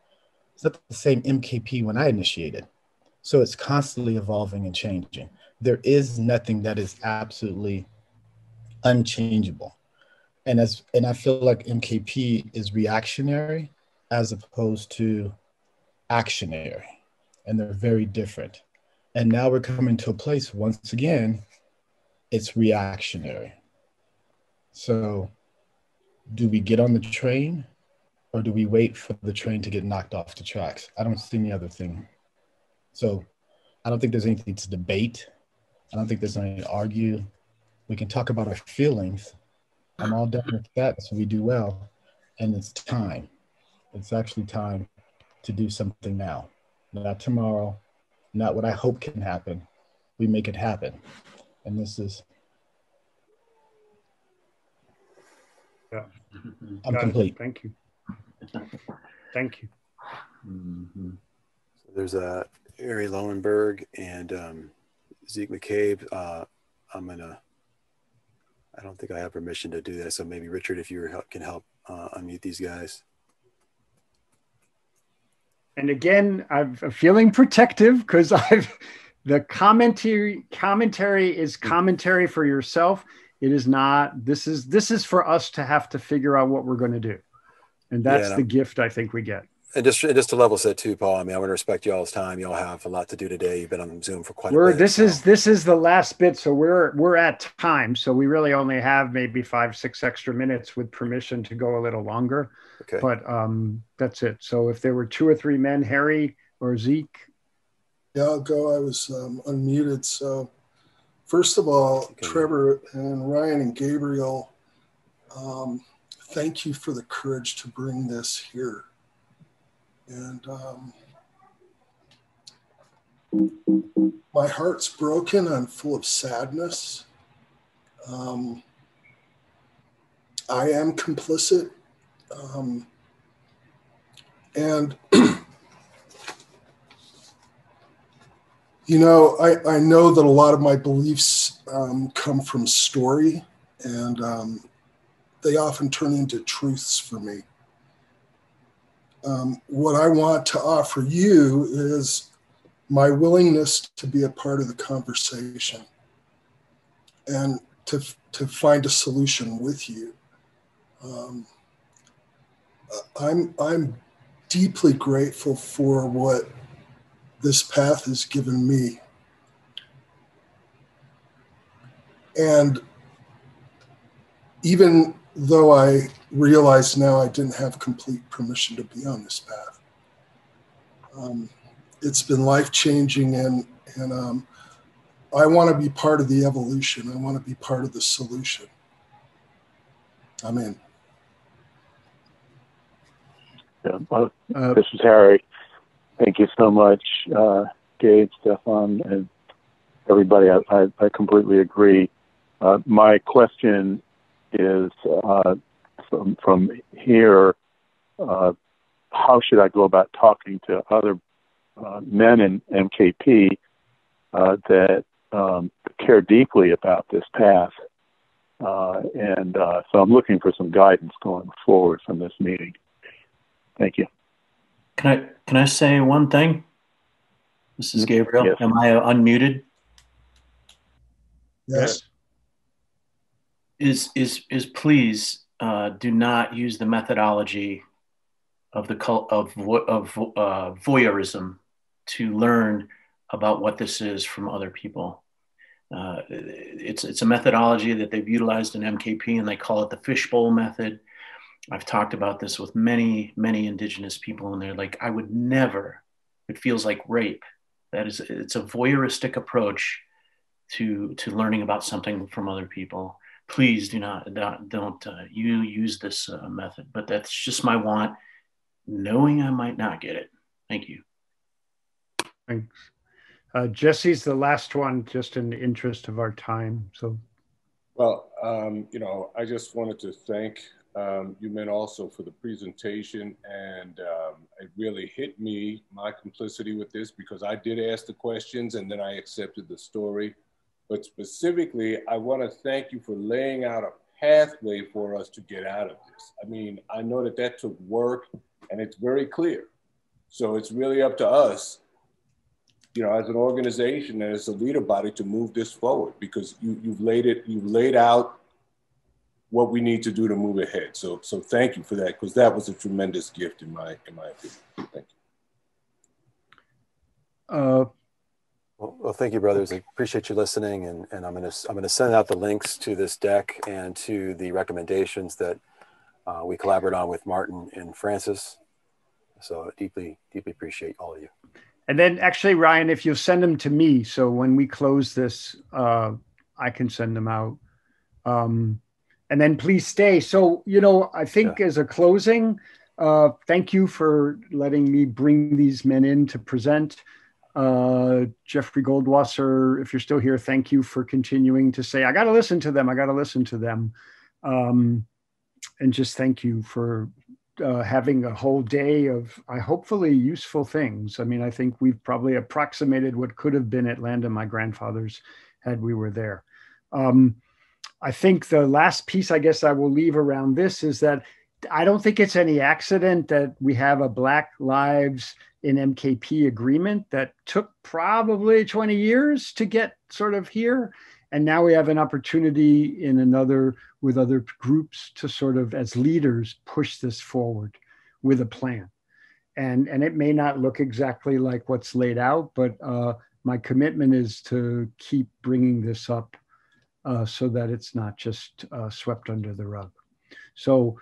It's not the same MKP when I initiated. So it's constantly evolving and changing. There is nothing that is absolutely unchangeable. And I feel like MKP is reactionary as opposed to actionary. And they're very different. And now we're coming to a place, once again, it's reactionary. So do we get on the train or do we wait for the train to get knocked off the tracks? I don't see any other thing. So I don't think there's anything to debate. I don't think there's anything to argue. We can talk about our feelings. I'm all done with that, so we do well. And it's time. It's actually time to do something now. Not tomorrow, not what I hope can happen. We make it happen. And this is... Yeah. I'm complete. Thank you. Thank you. Mm-hmm. So there's Ari Lowenberg and Zeke McCabe. I don't think I have permission to do that. So maybe Richard, if you can help unmute these guys. And again, I'm feeling protective because the commentary is commentary for yourself. It is not, this is for us to have to figure out what we're going to do. And that's the gift I think we get. And just to level set too, Paul, I mean, I want to respect y'all's time. Y'all have a lot to do today. You've been on Zoom for quite a bit. This is the last bit. So we're at time. So we really only have maybe 5-6 extra minutes with permission to go a little longer. Okay. But that's it. So if there were 2 or 3 men, Harry or Zeke. Yeah, I'll go. I was unmuted. So first of all, okay. Trevor and Ryan and Gabriel, thank you for the courage to bring this here. And my heart's broken. I'm full of sadness. I am complicit. And, you know, I know that a lot of my beliefs come from story, and they often turn into truths for me. What I want to offer you is my willingness to be a part of the conversation and to find a solution with you. I'm deeply grateful for what this path has given me. And even though I realize now I didn't have complete permission to be on this path, it's been life-changing, and I want to be part of the evolution. I want to be part of the solution. I'm in. Yeah, well, this is Harry. Thank you so much, Gabe, Stefan, and everybody. I completely agree. My question is from here, how should I go about talking to other men in MKP that care deeply about this path? So I'm looking for some guidance going forward from this meeting. Thank you. Can I say one thing? This is Gabriel. Yes. Am I unmuted? Yes. Is please do not use the methodology of voyeurism to learn about what this is from other people. It's a methodology that they've utilized in MKP, and they call it the fishbowl method. I've talked about this with many indigenous people, and they're like, I would never. It feels like rape. It's a voyeuristic approach to learning about something from other people. Please don't you use this method. But that's just my want, knowing I might not get it. Thank you. Thanks. Jesse's the last one, just in the interest of our time. So, well, I just wanted to thank you men also for the presentation, and it really hit me, my complicity with this, because I did ask the questions and then I accepted the story. But specifically, I want to thank you for laying out a pathway for us to get out of this. I mean, I know that took work, and it's very clear. So it's really up to us, as an organization and as a leader body, to move this forward, because you've laid out what we need to do to move ahead. So thank you for that, because that was a tremendous gift in my opinion. Thank you. Well, thank you, brothers. I appreciate you listening, and I'm gonna send out the links to this deck and to the recommendations that we collaborated on with Martin and Francis. So deeply appreciate all of you. And then actually, Ryan, if you'll send them to me, so when we close this, I can send them out. And then please stay. So, I think as a closing, thank you for letting me bring these men in to present. Jeffrey Goldwasser, if you're still here, thank you for continuing to say, I got to listen to them. I got to listen to them. And just thank you for having a whole day of hopefully useful things. I mean, I think we've probably approximated what could have been at Land of My Grandfathers had we were there. I think the last piece I guess I will leave around this is that I don't think it's any accident that we have a Black Lives in MKP agreement that took probably 20 years to get sort of here. And now we have an opportunity with other groups to sort of, as leaders, push this forward with a plan. And it may not look exactly like what's laid out, but my commitment is to keep bringing this up so that it's not just swept under the rug. So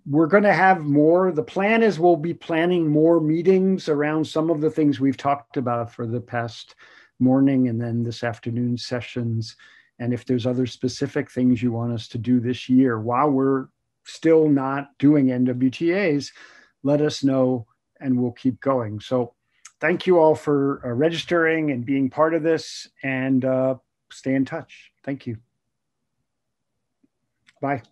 we're going to have more. The plan is we'll be planning more meetings around some of the things we've talked about for the past morning and then this afternoon sessions. And if there's other specific things you want us to do this year while we're still not doing NWTAs, let us know and we'll keep going. So thank you all for registering and being part of this, and stay in touch. Thank you. Bye.